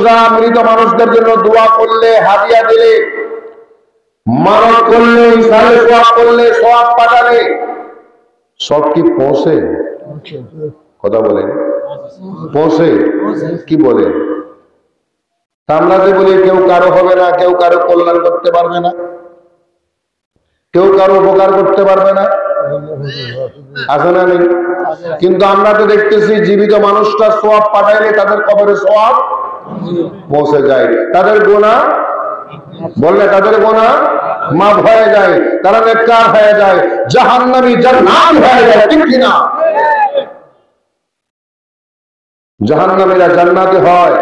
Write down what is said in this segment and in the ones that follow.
রোজা, মৃত মানুষদের জন্য দোয়া করলে, হাদিয়া দিলে, মানত করলে, ইসালে সওয়াব করলে, সওয়াব পাঠালে সব কি পৌঁছে? কথা বলেন, পৌঁছে? কি বলে? আমরা যে বলি কেউ কারো হবে না, কেউ কারো কল্যাণ করতে পারবে না, কেউ কারো উপকার করতে পারবে না, আছে না নেই? কিন্তু আমরা তো দেখতেছি জীবিত মানুষটা সওয়াব পাঠাইলে তাদের কবরে সওয়াব পৌঁছে যায়, তাদের গুনাহ বললে তাদের গুনাহ মাফ হয়ে যায়, তারা নেককার হয়ে যায়, জাহান্নামী জান্নাত হয়ে যায়, ঠিক কিনা? জাহান্নামীরা জান্নাতি হয়।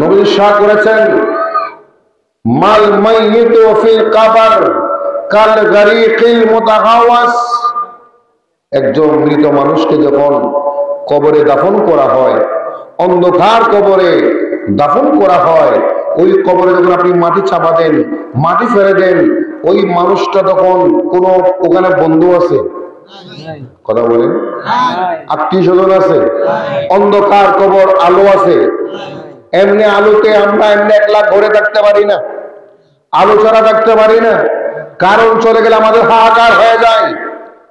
নবী ইরশাদ করেছেন, মাল মাইয়িতু ফিল কবর কাল গরীকিল মুতাগাওয়াস। একজন মৃত মানুষকে যখন কবরে দাফন করা হয়, অন্ধকার কবরে দাফন করা হয়, ওই কবরে যখন আপনি মাটি চাপা দেন, মাটি ফেলে দেন, ওই মানুষটা তখন কোন ওখানে বন্ধু আছে? কথা বলেন, আত্মীয় স্বজন আছে? অন্ধকার কবর, আলো আছে? এমনি আলোতে আমরা এমনি একলা ঘরে থাকতে পারি না, আলো ছাড়া থাকতে পারি না। কারণ চলে গেলে আমাদের হাহাকার হয়ে যায়,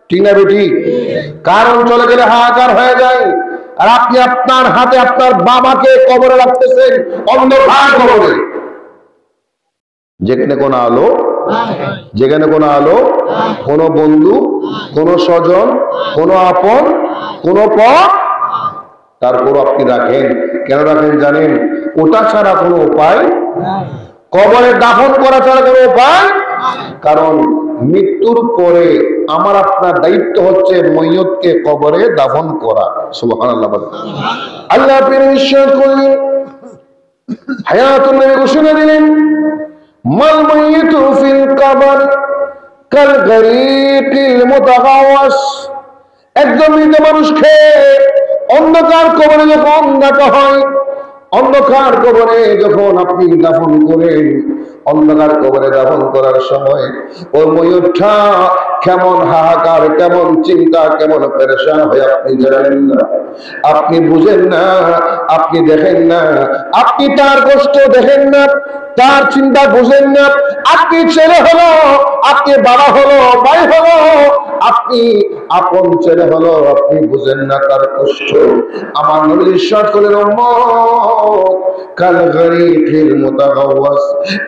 ঠিক না বেটি? কারণ চলে গেলে হাহাকার হয়ে যায়। আর আপনি আপনার হাতে আপনার বাবাকে কবরে রাখতেছেন, অন্ধকার কবরে, যেখানে কোনো আলো, যেখানে কোনো আলো, কোনো বন্ধু, কোনো স্বজন, কোনো আপন, কোনো পথ, তারপর আপনি রাখেন। কেন রাখেন জানেন? ওটা ছাড়া কোনো উপায়, কবরে দাফন করা ছাড়া কোনো উপায়। কারণ মৃত্যুর পরে আমার আপনার দায়িত্ব হচ্ছে ময়্যতকে কবরে দাফন করা। সুবহানাল্লাহ। আল্লাহ ইরশাদ করলেন, হায়াতুন নবী ঘোষণা দিলেন, মাল মাইয়িতু ফিল কবর কাল গরীকিল মুতাগাওয়াস। একজন মৃত মানুষকে অন্ধকার কবরে যখন রাখা হয়, অন্ধকার কবরে যখন আপনি দাফন করেন, অন্ধকার কবরে দাফন করার সময় ওই ময়ূরটা কেমন হাহাকার, কেমন চিন্তা, কেমন পেরেশান হয়ে আপনি জানেন না, আপনি বুঝেন না, আপনি দেখেন না, আপনি তার কষ্ট দেখেন না, তার চিন্তা বুঝেন না। আপনি ছেলে হলো, আপনি বাবা হলো, ভাই হলো, আপনি আপন ছেলে হলো, আপনি বুঝেন না তার কষ্ট। আমার নবী ইরশাদ করলেন, উম্মত কাল গরীকিল মুতাগাওয়াস।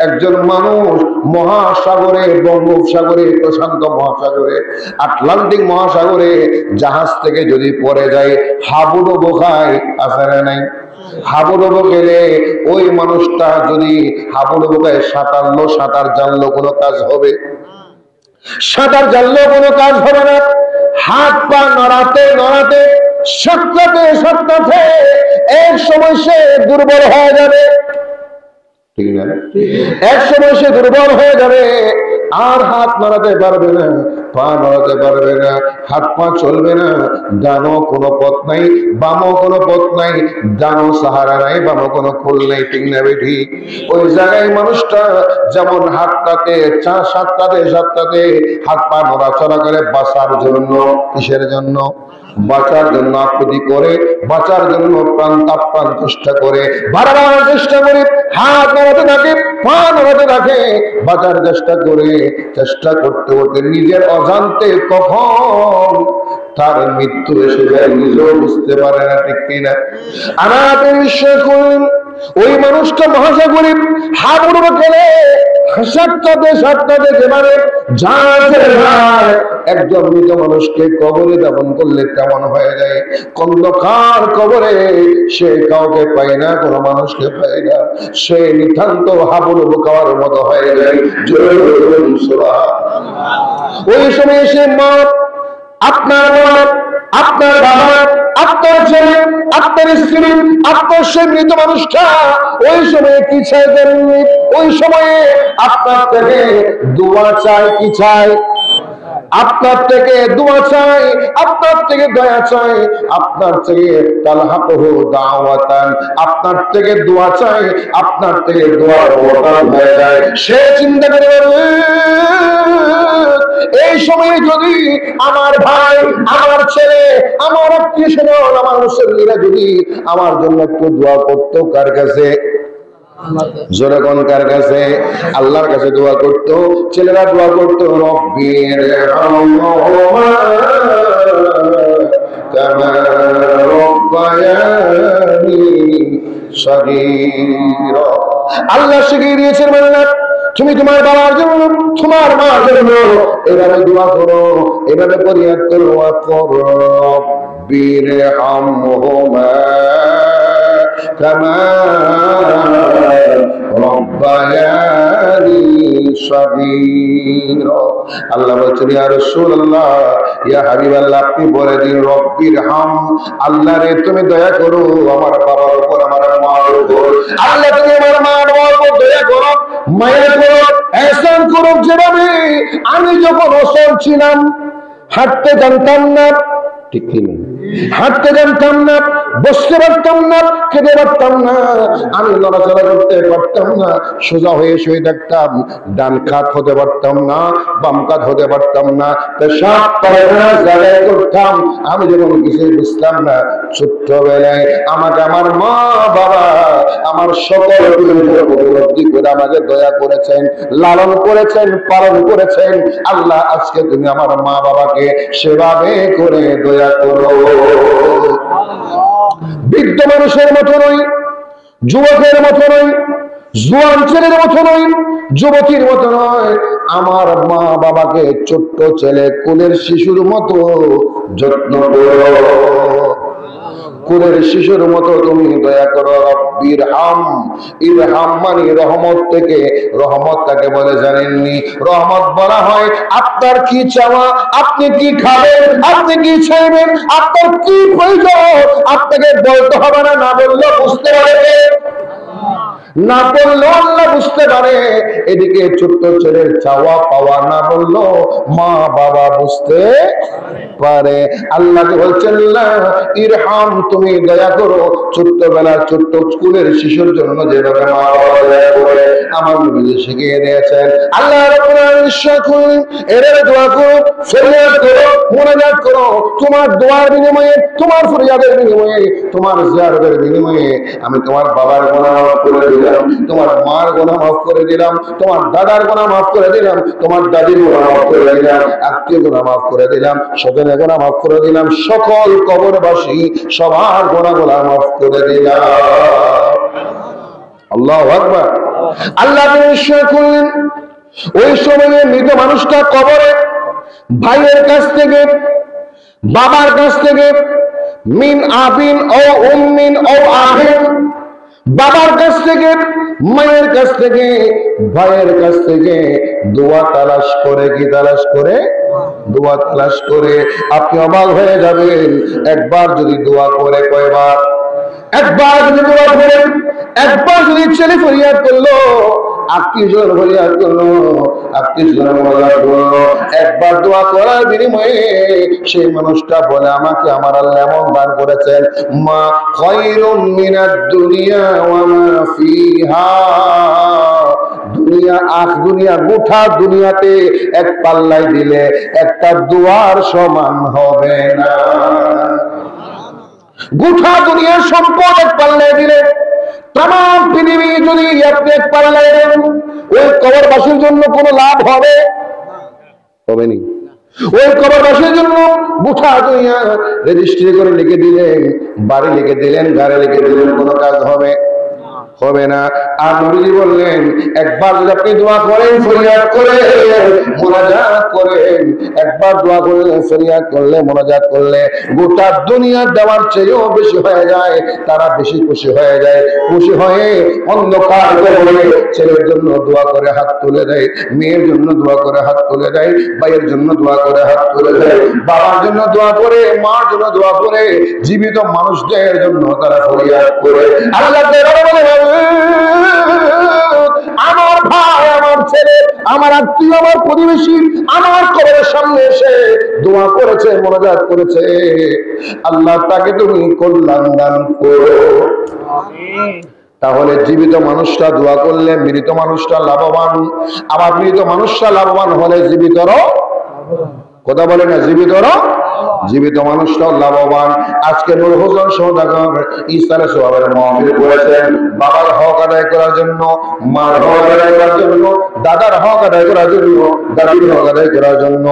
একজন মানুষ মহাসাগরে, বঙ্গোপসাগরে, প্রশান্ত মহাসাগরে, আটলান্টিক মহাসাগরে জাহাজ থেকে যদি পড়ে যায়, হাবুডুবু খায়, আছে না নাই? হাবুডুবু গেলে ওই মানুষটা যদি হাবুডুবু খায়, সাঁতারলো, সাঁতার জানলো কোনো কাজ হবে? সাঁতার জানলেও কোনো কাজ হবে না। হাত পা নড়াতে নড়াতে, সাঁতরাতে সাঁতরাতে এক সময় সে দুর্বল হয়ে যাবে, ঠিক না? এক সময় সে দুর্বল হয়ে যাবে, আর হাত নাড়াতে পারবে না, পা নাড়াতে পারবে না, হাত পা চলবে না, ডানো কোনো পথ নাই, বামও কোনো পথ নাই, ডানো সাহারা নাই, বামও কোনো খোল নেই, ঠিক না বেঠি? ওই জায়গায় মানুষটা যেমন হাতটাতে সাতটাতে হাত পা নড়াচড়া করে বাঁচার জন্য, কিসের জন্য? বাঁচার জন্য আকুতি করে, বাঁচার জন্য প্রাণ চেষ্টা করে, বারবার চেষ্টা করে, হাত নাড়াতে থাকে, পা নাড়াতে থাকে, বাঁচার চেষ্টা করে, চেষ্টা করতে করতে নিজের অজান্তে কখন তার মৃত্যু এসে যায় নিজেও বুঝতে পারে না, ঠিক কিনা? আনাতে বিশ্বাস করুন, ওই মানুষটা মহাসাগরে হাবুডুবু গেলে সাতটাতে যেভাবে একজন মৃত মানুষকে কবরে দাফন করলে কেমন হয়ে যায়, অন্ধকার কবরে সে কাউকে পায় না, কোনো মানুষকে পায় না, সে নিতান্ত হাবুডুবু খাওয়ার মতো হয়ে যায়। ওই সময় সে মা, আপনার মা, আপনার বাবা, আপনার ছেলে, আপনার স্ত্রী, আপনার সেই মৃত মানুষটা ওই সময়ে কি চাই জানেননি? ওই সময়ে আপনার থেকে দোয়া চাই, কি চাই? আপনার থেকে দোয়া চাই, আপনার থেকে দয়া চাই, আপনার থেকে তালহাকুহু দাওয়াতান, আপনার থেকে দোয়া চাই, আপনার থেকে দোয়ার অবতার হয়ে যায়। সে চিন্তা করে এই সময় যদি আমার ভাই, আমার ছেলে, আমার আত্মীয় স্বজন, আমার মুসল্লিরা যদি আমার জন্য একটু দোয়া করতো, কার কাছে? জোরে কোন কার কাছে? আল্লাহর কাছে দোয়া করতো। ছেলেরা দোয়া করতো, রব্বির হামহুমা কামা রব্বায়ানি সগীরা। আল্লাহ শিখিয়ে দিয়েছেন বান্দা, তুমি তোমার বাবার জন্য, তোমার মার জন্য এভাবে দোয়া করো, এভাবে ফরিয়াদ করো, রব্বির হামহুমা কামা রব্বায়ানি সগীরা। আল্লাহ বলছেন, ইয়া রাসূলুল্লাহ, ইয়া হাবিবাল্লাহ, আপনি বলে দিন, রব্বির হাম, আল্লাহ রে তুমি দয়া করো আমার বাবার উপর, আমার মার উপর। আল্লাহ তুমি আমার মার উপর দয়া করো, মায়া করো, ihsan করো। যেভাবে আমি যখন অসল ছিলাম, হাঁটতে জানতাম না, ঠিক কি না? হাঁটতে জানতাম না, বসতে পারতাম না, খেতে পারতাম না, আমি নড়াচড়া করতে পারতাম না, সোজা হয়ে শুয়ে থাকতাম, ডান কাত হতে পারতাম না, বাম কাত হতে পারতাম না, পেশাব পায়খানা জায়গায় করতাম, আমি যখন কিছু বুঝতাম না, ছোট্টবেলায় আমাকে আমার মা বাবা আমার সকল উপলব্ধি করে আমাকে দয়া করেছেন, লালন করেছেন, পালন করেছেন। আল্লাহ আজকে তুমি আমার মা বাবাকে সেভাবে করে দয়া করো। বৃদ্ধ মানুষের মতো নই, যুবকের মতো নই, জোয়ান ছেলের মতো নই, যুবতীর মতো নয়, আমার মা বাবাকে ছোট্ট ছেলে কোলের শিশুর মতো যত্ন করো, কোলের শিশুর মতো তুমি দয়া করো। রব্বির হাম, ইরহাম মানে রহমত থেকে, রহমত তাকে বলে জানেননি? রহমত বলা হয় আপনার কি চাওয়া, আপনি কি খাবেন, আপনি কি চাইবেন, আপনার কি প্রয়োজন, আপনাকে বলতে হবে না, না বললেও বুঝতে পারবে, না বললো আল্লাহ বুঝতে পারে। এদিকে ছোট্ট ছেলের চাওয়া পাওয়া না বললো মা বাবা বুঝতে পারে। আল্লাহকে বলছেন, ইরহাম, তুমি দয়া করো ছোট্টবেলার ছোট্ট স্কুলের শিশুর জন্য যেভাবে মা বাবা দয়া করে আমার নবী শিখিয়ে দিয়েছেন। আল্লাহ রাব্বুল আলামিন বিশ্বাস করুন, এর দোয়া করো, ফরিয়াদ করো, মুনাজাত করো। তোমার দোয়ার বিনিময়ে, তোমার ফরিয়াদের বিনিময়ে, তোমার জিয়ারতের বিনিময়ে আমি তোমার বাবার গুনাহ মাফ করে দিলাম, তোমার মার গুনাহ মাফ করে দিলাম, তোমার দাদার গুনাহ মাফ করে দিলাম, তোমার দাদির গুনাহ মাফ করে দিলাম, আত্মীয় গুনাহ মাফ করে দিলাম, স্বজনের গুনাহ মাফ করে দিলাম, সকল কবরবাসী সবার গুনাহগুলো মাফ করে দিলাম। আল্লাহু আকবার। আল্লাহ নিশ্চয় করলেন ওই সময়ে মৃত মানুষটা কবরে ভাইয়ের কাছ থেকে, বাবার কাছ থেকে, মিন আবিন ও উম্মিন ও আহিন, বাবার কাছ থেকে, মায়ের কাছ থেকে, ভাইয়ের কাছ থেকে দোয়া তালাশ করে, কি তালাশ করে? দোয়া তালাশ করে। আপনি অবাক হয়ে যাবেন, একবার যদি দোয়া করে, কয়বার? একবার যদি দোয়া করে, একবার যদি ছেলে ফরিয়াদ করলো, আত্মীয়জন ফরিয়াদ করলো, আত্মীয়জন ফরিয়াদ করলো, একবার দোয়া করার বিনিময়ে সেই মানুষটা বলে, আমাকে আমার আল্লাহ এমন দান করেছেন, মা খায়রুম মিনাদ দুনিয়া ওয়া মা ফিহা, দুনিয়া দুনিয়া গোটা দুনিয়াতে এক পাল্লায় দিলে একটা দোয়ার সমান হবে না। গোটা দুনিয়ার সম্পদ এক পাল্লায় দিলে, তামাম পৃথিবী যদি আপনি এক পাল্লায় দেন, ওই কবরবাসীর জন্য কোনো লাভ হবে? হবে না। ওই কবরবাসীর জন্য গোটা দুনিয়া রেজিস্ট্রি করে লিখে দিলেন, বাড়ি লিখে দিলেন, গাড়ি লিখে দিলেন, কোনো কাজ হবে? হবে না। আর নবীজি বললেন, একবার যদি আপনি দোয়া করেন, ফরিয়াদ করে, মুনাজাত করেন, একবার দোয়া করলে, ফরিয়াদ করলে, মুনাজাত করলে, গোটা দুনিয়া দেওয়ার চেয়েও বেশি হয়ে যায়। তারা বেশি খুশি হয়ে যায়, খুশি হয়ে অন্ধকার করে ছেলের জন্য দোয়া করে হাত তুলে দেয়, মেয়ের জন্য দোয়া করে হাত তুলে দেয়, ভাইয়ের জন্য দোয়া করে হাত তুলে দেয়, বাবার জন্য দোয়া করে, মার জন্য দোয়া করে, জীবিত মানুষদের জন্য তারা ফরিয়াদ করে। আল্লাহ আমার ভাই, আমার ছেলে, আমার আত্মীয়, আমার প্রতিবেশী আমার কবরের সামনে এসে দোয়া করেছে, মোনাজাত করেছে, আল্লাহ তাকে তুমি কল্যাণ দান করো। তাহলে জীবিত মানুষটা দোয়া করলে মৃত মানুষটা লাভবান, আবার মৃত মানুষটা লাভবান হলে জীবিতরও, কথা বলে না, জীবিত মানুষটাও লাভবান। আজকে নূর হোসেন সওদাগর ইসলামের সোহাবের মাহফিল করেছেন বাবার হক আদায় করার জন্য, মার হক আদায় করার জন্য, দাদার হক আদায় করার জন্য, দাদির হক আদায় করার জন্য।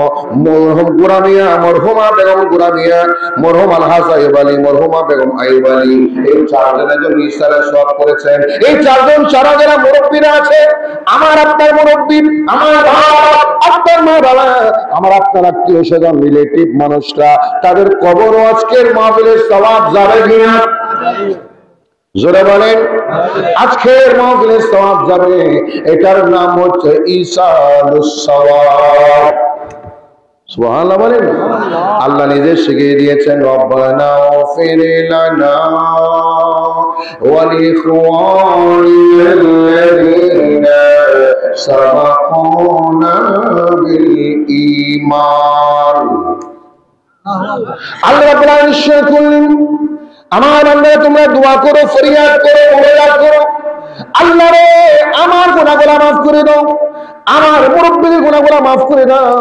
মরহুম গুরামিয়া, মরহুমা বেগম গুরামিয়া, মরহুম আলহাজ আইয়ুব আলী, মরহুমা বেগম আইয়ুব আলী, এই চারজনের জন্য ইসলামের সোহাব করেছেন। এই চারজন ছাড়া যারা মুরব্বীরা আছে, আমার আপনার মুরব্বী, আমার আপনার মা বাবা, আমার আপনার আত্মীয় স্বজন, রিলেটিভ মানুষরা, তাদের কবর আজকের মাহফিলের সওয়াব যাবে কিনা? জোরে বলেন, আজকের মাহফিলের সওয়াব যাবে। এটার নাম হচ্ছে ঈসালুস সওয়াব। সুবহানাল্লাহ বলেন। আল্লাহ নিজে শিখিয়ে দিয়েছেন, রব্বানা গফির লানা ওয়া লিইখওয়ানিল্লাযীনা সাবাকুনা বিল ঈমান। আল্লাহ রাব্বুল আলামিন নিশ্চয় করলেন, আমার বান্দা তোমরা দোয়া করো, ফরিয়াদ করো, মোনাজাত করো, আল্লাহ রে আমার গুনাহগুলো মাফ করে দাও, আমার মুরব্বিদের গুনাহগুলো মাফ করে দাও,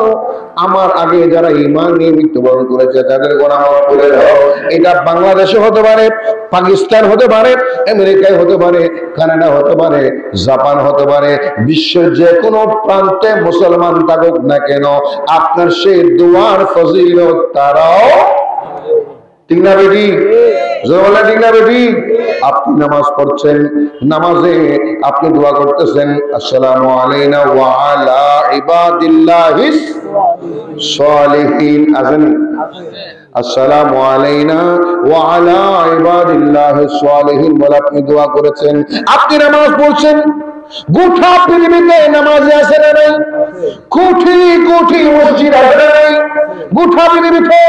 আমার আগে যারা ঈমান নিয়ে মৃত্যুবরণ করেছে তাদের গুনাহ মাফ করে দাও। এটা বাংলাদেশে হতে পারে, পাকিস্তান হতে পারে, আমেরিকায় হতে পারে, কানাডা হতে পারে, জাপান হতে পারে, বিশ্বের যে কোনো প্রান্তে মুসলমান থাকুক না কেন, আপনার সেই দোয়ার ফজিলত তারাও, ঠিক না বেটি? জোরে ঠিক না বেটি? আপনি নামাজ পড়ছেন, নামাজে আপনি দোয়া করতেছেন, আসসালামু আলাইনা ওয়া আলা ইবাদিল্লাহিস সালিহিন, আছেন? আসসালামু আলাইনা ওয়া আলা ইবাদিল্লাহিস সালিহিন বলে আপনি দোয়া করেছেন, আপনি নামাজ পড়ছেন। গোটা পৃথিবীতে নামাজি আছে না নাই? কোটি কোটি মসজিদ আছে না নাই? গোটা পৃথিবীতে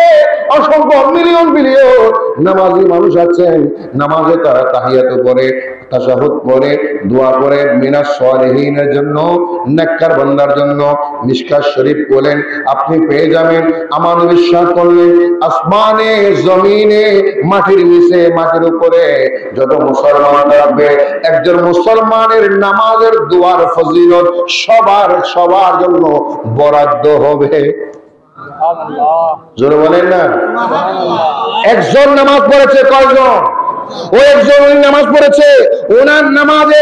অসংখ্য মিলিয়ন বিলিয়ন নামাজি মানুষ আছেন। নামাজে তারা তাহিয়াত পড়ে, তাশাহুদ পড়ে, দোয়া করে মিনাস সালিহিনের জন্য, নেককার বান্দার জন্য। মিশকাত শরীফ বলেন, আপনি পেয়ে যাবেন। আমার বিশ্বাস করলেন আসমানে, জমিনে, মাটির নিচে, মাটির উপরে যত মুসলমান থাকবে, একজন মুসলমানের নামাজের দোয়ার ফজিলত সবার জন্য বরাদ্দ হবে। জোরে বলেন না। একজন নামাজ পড়েছে, কয়জন? ও একজন নামাজ পড়েছে, ওনার নামাজে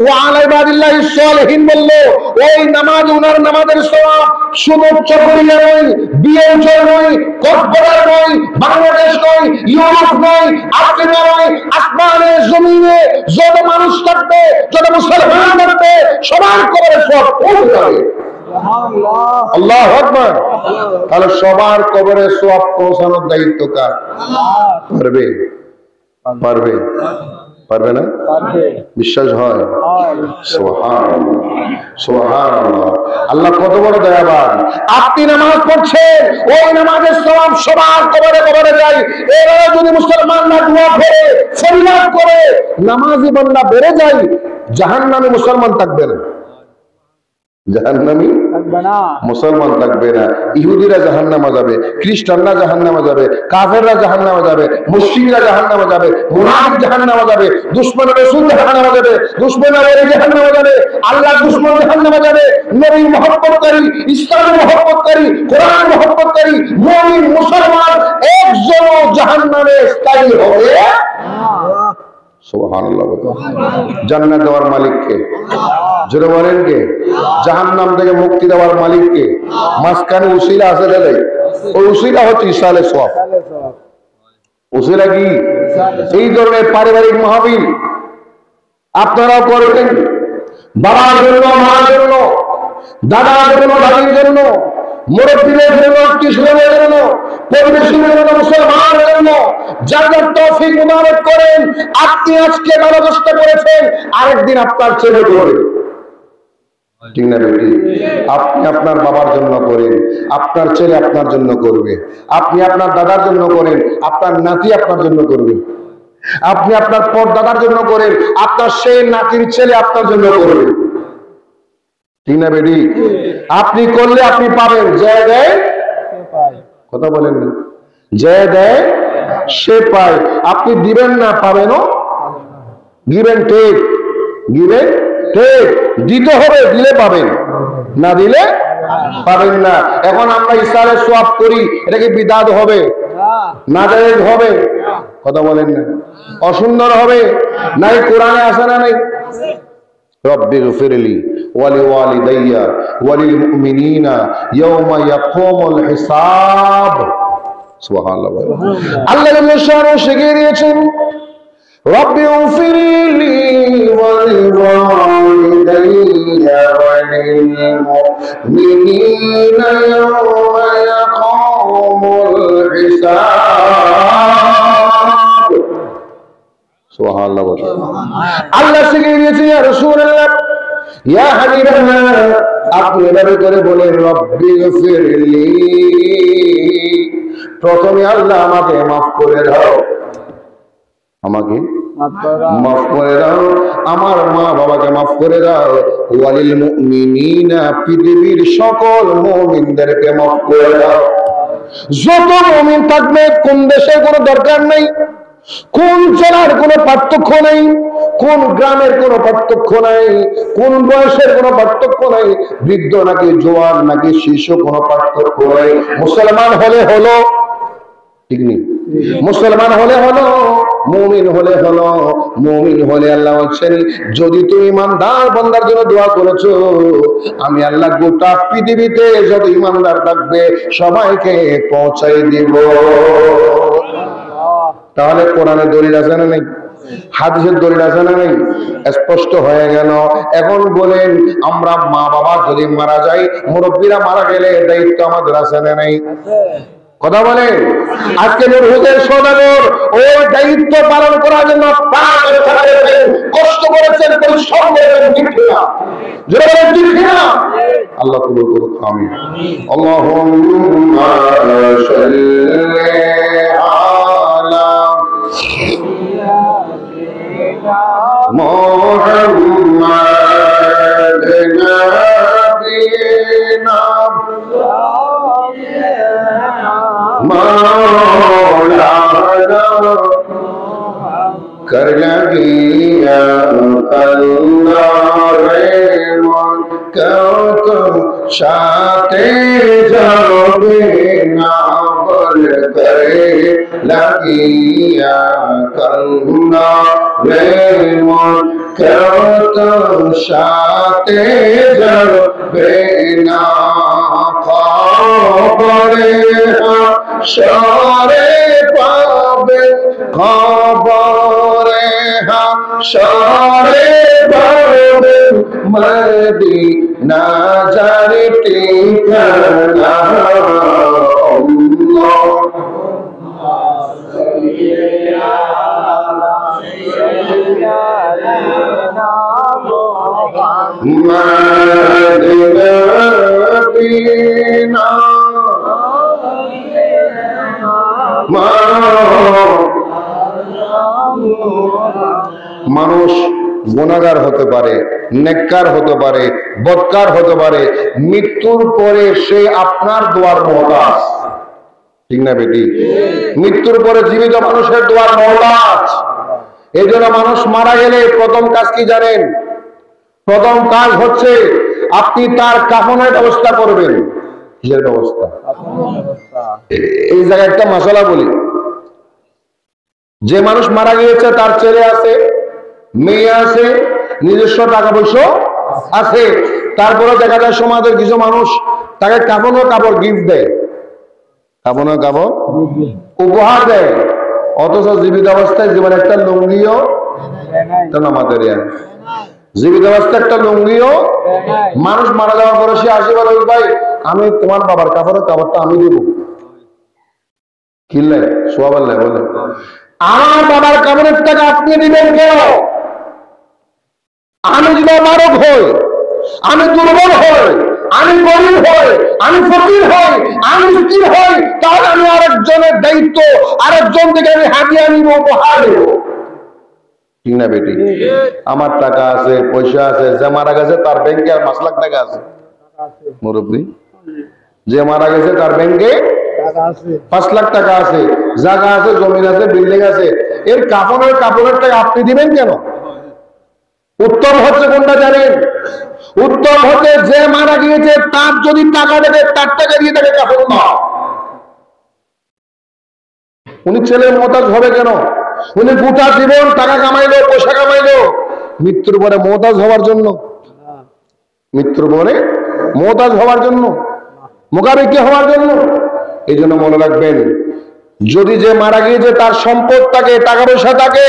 ওয়া আলা ইবাদিল্লাহিস সালিহিন বললো, ওই নামাজ, ওনার নামাজের সওয়াব শুধু চকরিয়া নয়, বিএনপির নয়, কক্সবাজার নয়, বাংলাদেশ নয়, ইউরোপ নয়, আফ্রিকা নয়, আসমানে জমিনে যত মানুষ থাকবে, যত মুসলমান থাকবে, সবার কবরে সওয়াব পৌঁছে যাবে। আল্লাহু আকবার। তাহলে সবার কবরে সওয়াব পৌঁছানোর দায়িত্ব কার? পারবে? পারবে? পারবে না? বিশ্বাস হয়? সুবহানাল্লাহ, সুবহানাল্লাহ। আল্লাহ কত বড় দয়াবান। আপনি নামাজ পড়ছেন, ওই নামাজের সওয়াব সবার কবরে কবরে যায়। এরা যদি মুসলমানরা দোয়া করে, ফরিয়াদ করে, নামাজি বান্দা বেড়ে যায়, জাহান্নামে মুসলমান থাকবে না, জাহান্নামী মুসলমান থাকবে না। ইহুদিরা জাহান্নামে যাবে, খ্রিস্টানরা জাহান্নামে যাবে, কাফেররা জাহান্নামে যাবে, মুশরিকরা জাহান্নামে যাবে, মুনাফিক জাহান্নামে যাবে, দুশমন রাসূল জাহান্নামে যাবে, দুশমন ওলি জাহান্নামে যাবে, আল্লাহর দুশমন জাহান্নামে যাবে, নবীর মহব্বতকারী, ইসলামের মহব্বতকারী, কোরআনের মহব্বতকারী মুমিন মুসলমান একজন জাহান্নামে স্থায়ী হবে না। সুবহানাল্লাহ। জান্নাত দেওয়ার মালিক কে? জোরে বলেন কে? জাহান্নাম থেকে মুক্তি দেওয়ার মালিক কে? মাঝখানে উসিলা আছে না? ওই উসিলা হচ্ছে ইসালে সওয়াব। উসিলা কি? এই ধরনের পারিবারিক মাহফিল আপনারাও করবেন, বাবার জন্য, মার জন্য, দাদার জন্য, দাদির জন্য, মুরব্বীদের জন্য, কিশোরদের জন্য, পরিবেশীদের জন্য, মুসলমানের জন্য, যার যার তৌফিক মুবারক করেন। আপনি আজকে ভালো চেষ্টা করেছেন, আরেকদিন আপনার ছেলে করবে, ঠিক না বেটি? আপনি আপনার বাবার জন্য করেন, আপনার ছেলে আপনার জন্য করবে। আপনি আপনার দাদার জন্য করেন, আপনার নাতি আপনার জন্য করবে। আপনি আপনার পর দাদার জন্য করেন, আপনার সেই নাতির ছেলে আপনার জন্য করবে। ঠিক না বেটি? আপনি করলে আপনি পাবেন, যে দেয় কথা বলেন না, যে দেয় সে পায়। আপনি দিবেন না, পাবেনও। গিভেন টেক, গিভেন টেক, দিতে হবে, দিলে পাবেন, না দিলে পাবেন না। এখন আমরা ইসরায়েলের সোয়াব করি, এটা কি বিদাত হবে? না জায়েজ হবে? কথা বলেন না। অসুন্দর হবে? নাই কোরআনে আছে না নাই? রব্বি গফিরলি ওয়ালি ওয়ালিদাইয়া ওয়ালিল মুমিনিনা ইয়াওমা ইয়াকুমুল হিসাব। সুবহানাল্লাহ। আল্লাহ রাব্বুল শিখিয়ে দিয়েছেন, রব্বি গফিরলি ওয়ালি ওয়ালিদাইয়া ওয়ালিল মুমিনিনা ইয়াওমা ইয়াকুমুল হিসাব। সুবহানাল্লাহ। আল্লাহ শিখিয়ে দিয়েছেন, ইয়া রাসূলুল্লাহ, ইয়া হাবিবাল্লাহ, আপনি এভাবে করে বলেন, রব্বি গফিরলি, প্রথমে আল্লাহ আমাকে মাফ করে দাও, আমাকে মাফ করে দাও, আমার মা বাবাকে মাফ করে দাও, ওয়ালিল মুমিনিনা, পৃথিবীর সকল মুমিনদেরকে মাফ করে দাও। যত মুমিন থাকবে, কোন দেশের কোনো দরকার নেই, কোন জেলার কোনো পার্থক্য নেই, কোন গ্রামের কোনো পার্থক্য নাই, কোন বয়সের কোনো পার্থক্য নাই, বৃদ্ধ নাকি জোয়ান নাকি শিশু কোনো পার্থক্য নাই। মুসলমান হলে হলো, ঠিক নেই, মুসলমান হলে হলো, মুমিন হলে হলো। মুমিন হলে আল্লাহ বলছেন, যদি তুমি ইমানদার বান্দার জন্য দোয়া করেছো, আমি আল্লাহ গোটা পৃথিবীতে যত ইমানদার থাকবে সবাইকে পৌঁছাই দিব। তাহলে কোরআনের দলিল আছে না নেই? হাদিসের দলিল আছে না নেই? স্পষ্ট হয়ে গেল। এখন বলেন, আমরা মা বাবা যদি মারা যাই, মুরব্বীরা মারা গেলে দায়িত্ব আমাদের আছে না নেই? কথা বলেন। আজকে হুজুর সদাগর ওই দায়িত্ব পালন করার জন্য কষ্ট করেছেন, পরিশ্রম করেছেন, ঠিক না? যারা বলেন ঠিক না, আল্লাহ কবুল করুক, আমিন। আল্লাহুম্মা সাল্লি আলা মুহাম্মাদ নাবিয়িনা মাওলানা কর লাগিয়া আল্লাহ রে মন কত সাথে যাবে না বল করে লাগিয়া আল্লাহ রে মন কত সাথে যাবে না খবরে হাশরে পাবে খবরে হাশরে পাবে মদিনা জারি ঠিকানা মানুষ গুনাহগার হতে পারে, নেককার হতে পারে, বদকার হতে পারে, মৃত্যুর পরে সে আপনার দোয়ার মুহতাজ, ঠিক না বেটি? মৃত্যুর পরে জীবিত মানুষের দোয়ার মুহতাজ। এই জন্য মানুষ মারা গেলে প্রথম কাজ কি জানেন? প্রথম কাজ হচ্ছে আপনি তার কাফনের ব্যবস্থা করবেন। কিসের ব্যবস্থা? এই জায়গায় একটা মশলা বলি, যে মানুষ মারা গিয়েছে তার ছেলে আছে, মেয়ে আছে, নিজস্ব টাকা পয়সা আছে, তারপরে দেখা যায় সমাজের কিছু মানুষ তাকে কাফন ও কাপড় গিফট দেয়, কাফন ও কাপড় উপহার দেয়, অথচ জীবিত অবস্থায় জীবন একটা লুঙ্গিও আমাদের জীবিত অবস্থায় একটা লুঙ্গিও। মানুষ মারা যাওয়ার পরে সে আসে বলে, ভাই আমি তোমার বাবার কাপড়ের কাপড়টা আমি দেবো, কিনলে সোয়াবাল্লাহ বলে, আমার বাবার কাপড়ের টাকা আপনি দিবেন কেন? আমি যদি মারক হই, আমি দুর্বল হই, আমি গরিব হই, আমি ফকির হই, আমি মিসকিন হই, তাহলে আমি আরেকজনের দায়িত্ব, আরেকজন থেকে আমি হাতিয়ে নিব, উপহার দেব। ঠিক না বেটি? আমার টাকা আছে, পয়সা আছে, যে মারা গেছে তার ব্যাংকে আর 5 লাখ টাকা আছে। মুরব্বী, যে মারা গেছে তার ব্যাংকে 5 লাখ টাকা আছে, জায়গা আছে, জমিন আছে, বিল্ডিং আছে। এর কাপড়ের টাকা আপনি দিবেন কেন? উত্তম হচ্ছে কোনটা জানেন? উত্তম হচ্ছে যে মারা গিয়েছে তার যদি টাকা দেবে, তার টাকা দিয়ে তাকে কাপড় দাও। উনি ছেলের মোহতাজ হবে কেন? উনি গোটা জীবন টাকা কামাইলো, পয়সা কামাইলো, মৃত্যুর পরে মোহতাজ হওয়ার জন্য? মৃত্যুর পরে মোহতাজ হওয়ার জন্য, মোকাবিকি হওয়ার জন্য? এই জন্য মনে রাখবেন, যদি যে মারা গিয়েছে তার সম্পদ থাকে, টাকা পয়সা থাকে,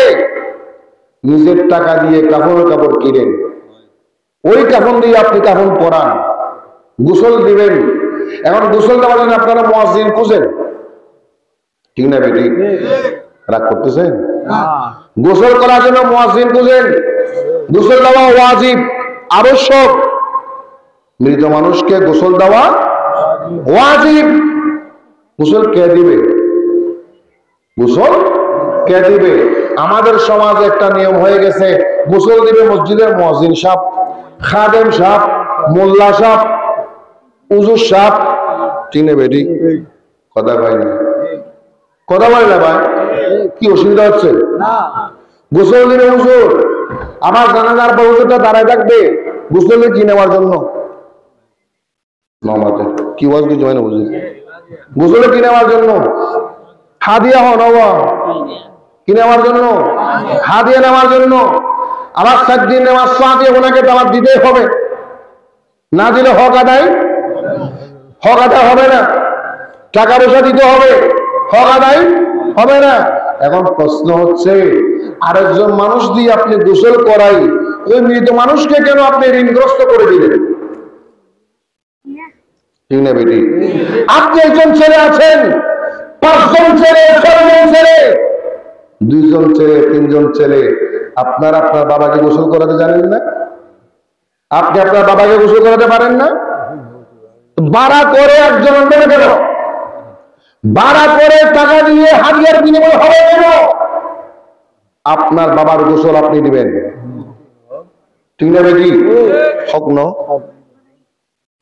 নিজের টাকা দিয়ে কাপড় কিনেন, ওই কাপড় দিয়ে আপনি কাপড় পরান, গোসল দিবেন। এখন গোসল দেওয়ার জন্য আপনারা মুয়াজ্জিন খুঁজেন, ঠিক না বেটি? রাগ করতেছেন? গোসল করার জন্য মুয়াজ্জিন খুঁজেন। গোসল দেওয়া ওয়াজিব, আবশ্যক। মৃত মানুষকে গোসল দেওয়া ওয়াজিব। গোসল কে দিবে? গোসল কে দিবে? আমাদের সমাজে একটা নিয়ম হয়ে গেছে, গোসল দিবে মসজিদের মুয়াজ্জিন সাহেব, খাদেম সাহেব, মোল্লা সাহেব, হুজুর সাহেব। ঠিক না বেটি? কথা পাই না, কথা বলে না ভাই? কি অসুবিধা হচ্ছে? গোসল দিবে হুজুর, আমার জানাজার পর হুজুরটা দাঁড়ায় থাকবে গোসল কি নেওয়ার জন্য? কি ওয়াজ কি জয় না বুঝলি? গোসলে কি নেওয়ার জন্য? হাদিয়া হন কি নেওয়ার জন্য? হাদিয়া নেওয়ার জন্য। আমার 7 দিন নেওয়ার সাথে ওনাকে দাওয়াত দিতেই হবে, না দিলে হক আদায় হবে না। টাকা পয়সা দিতে হবে, হক আদায় হবে না। এখন প্রশ্ন হচ্ছে, আরেকজন মানুষ দিয়ে আপনি গোসল করাই, ওই মৃত মানুষকে কেন আপনি ঋণগ্রস্ত করে দিলেন? ঠিক না বেটি? আপনি একজন ছেলে আছেন, 5 জন ছেলে, 6 জন ছেলে, 2 জন ছেলে, 3 জন ছেলে, আপনার বাবাকে গোসল করাতে জানেন না? আপনি আপনার বাবাকে গোসল করাতে পারেন না? ভাড়া করে একজন আনবেন কেন? ভাড়া করে টাকা দিয়ে হাদিয়ার বিনিময় হবে কেন? আপনার বাবার গোসল আপনি দিবেন, ঠিক না বেটি? হক ন?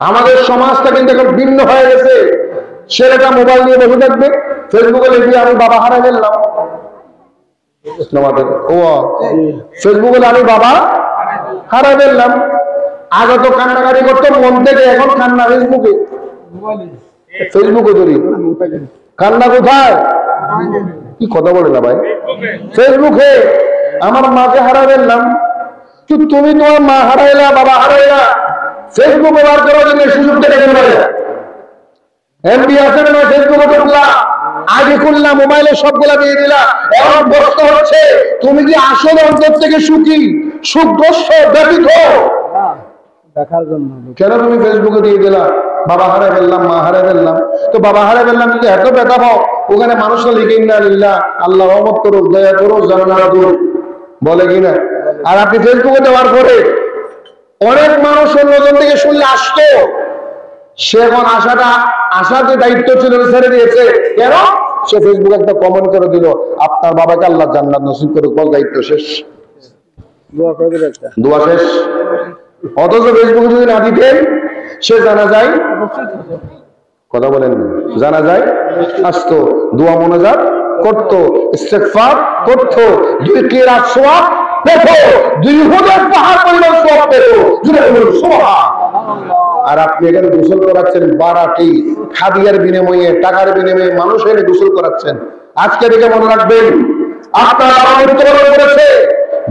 আমাদের সমাজটা কিন্তু এখন ভিন্ন হয়ে গেছে। ছেলেটা মোবাইল নিয়ে বসে থাকবে, ফেসবুকে লিখবে আমি বাবা হারাই ফেললাম। ফেসবুকে আমি বাবা হারাই ফেললাম। আগে তো কান্নাকাটি করতো মন থেকে, এখন কান্না ফেসবুকে ধরি। কান্না কোথায়? কি কথা বলে না ভাই? ফেসবুকে আমার মাকে হারাই ফেললাম। তুমি তোমার মা হারাইলা, বাবা হারাইলা, ফেসবুক ব্যবহার করার জন্য সুযোগটা কেন পারে? এমবি আছে না? ফেসবুকে ঢুকলা, আগে খুললা, মোবাইলে সবগুলা দিয়ে দিলা। এখন প্রশ্ন হচ্ছে, তুমি কি আসলে অন্তর থেকে সুখগ্রস্ত ব্যতীত দেখার জন্য কেন তুমি ফেসবুকে দিয়ে দিলা বাবা হারাই ফেললাম, মা হারাই ফেললাম? তো বাবা হারাই ফেললাম যদি এত ব্যথা পাও, ওখানে মানুষরা লিখে ইন্না লিল্লাহ, আল্লাহ রহমত করো, দয়া করো, জানালা করো, বলে কিনা? আর আপনি ফেসবুকে দেওয়ার পরে অনেক মানুষ অন্যজন থেকে শুনলে আসতো, সে এখন আসার যে দায়িত্ব ছিল ছেড়ে দিয়েছে। কেন? সে ফেসবুকে একটা কমেন্ট করে দিল, আপনার বাবাকে আল্লাহ জান্নাত নসিব করুক, বল দায়িত্ব শেষ, দোয়া শেষ। অথচ ফেসবুকে যদি না দিতেন, সে জানা যায়, কথা বলেন, জানা যায় আসতো, দোয়া মোনাজাত করতো, ইস্তেগফার করতো, 2 কিরাত সওয়াব পেত, 2 হুদের পাহাড় পরিমাণ সওয়াব পেত। সুবহানাল্লাহ। আর আপনি এখানে গোসল করাচ্ছেন বারাটি, হাদিয়ার বিনিময়ে, টাকার বিনিময়ে মানুষ এনে গোসল করাচ্ছেন। আজকে থেকে মনে রাখবেন, আপনার বাবা মৃত্যুবরণ করেছে,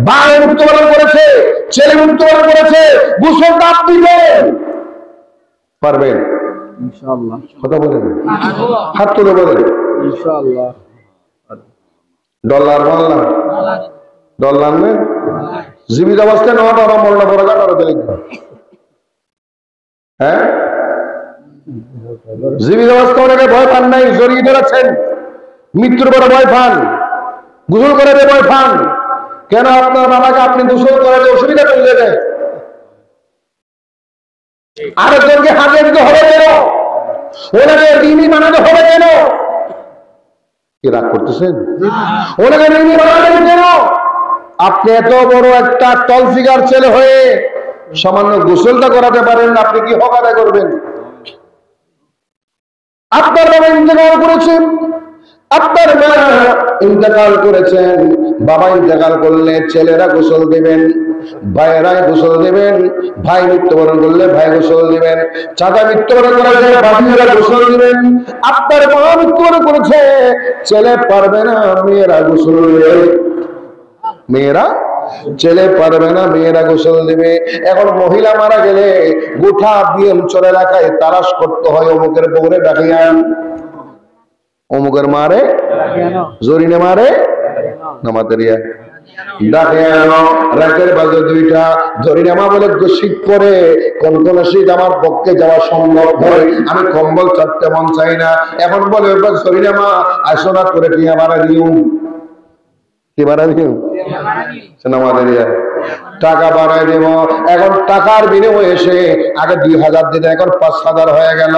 ভাই মৃত্যুবরণ করেছে, ছেলে মৃত্যুবরণ করেছে, গোসলটা আপনি দেন, পারবেন ইনশাআল্লাহ? কথা বলেন, হাত তুলে বলেন ইনশাআল্লাহ। ডলার বললাম, ডলার নেই, জীবিত অবস্থায় নেওয়া তো মরলা বড় গাড়ি দেখবেন। হ্যাঁ, জীবিত অবস্থা অনেকে ভয় পান নাই, জড়িয়ে ধরেছেন, মৃত্যুর পরে ভয় পান, গোসল করাতে ভয় পান। কেন? আপনার বাবাকে আপনি গোসল করাতে অসুবিধা করলে দেয়, আরেকজনকে হাজিয়ে দিতে হবে কেন? ওনাকে ঋণী বানাতে হবে কেন? কি রাগ করতেছেন? ওনাকে ঋণী বানাবেন কেন? আপনি এত বড় একটা টল ফিগার ছেলে হয়ে সামান্য গোসলটা করাতে পারেন না, আপনি কি হক আদায় করবেন? আপনার বাবা ইন্তেকাল করেছেন, আপনার মা ইন্তেকাল করেছেন, বাবা ইন্তেকাল করলে ছেলেরা গোসল দেবেন, ভাইয়েরা গোসল দেবেন, ভাই মৃত্যুবরণ করলে ভাই গোসল দিবেন, চাচা মৃত্যুবরণ করলে ভাবিরা গোসল দিবেন। আপনার মা মৃত্যুবরণ করেছে, ছেলে পারবে না, মেয়েরা গোসল দেবে। মেয়েরা, ছেলে পারবে না, মেয়েরা গোসল দিবে। এখন মহিলা মারা গেলে গোটা বিএম চলে এলাকায় তালাশ করতে হয়, অমুকের বউরে ডাকিয়ে আন, অমুকের মারে জরিনে মারে নামাতেরিয়া ডাকে আনো, রাতের বাজে 2টা, জরিনামা বলে শীত পরে, কোন কোন শীত আমার পক্ষে যাওয়া সম্ভব হয়, আমি কম্বল চাপতে মন চাই না। এখন বলে জরিনামা আসনা করে টিয়া মারা দিও, কি বাড়াই দিও, টাকা বাড়াই দেব। এখন টাকার বিনিময়ে এসে আগে 2000 দিতে, এখন 5000 হয়ে গেল।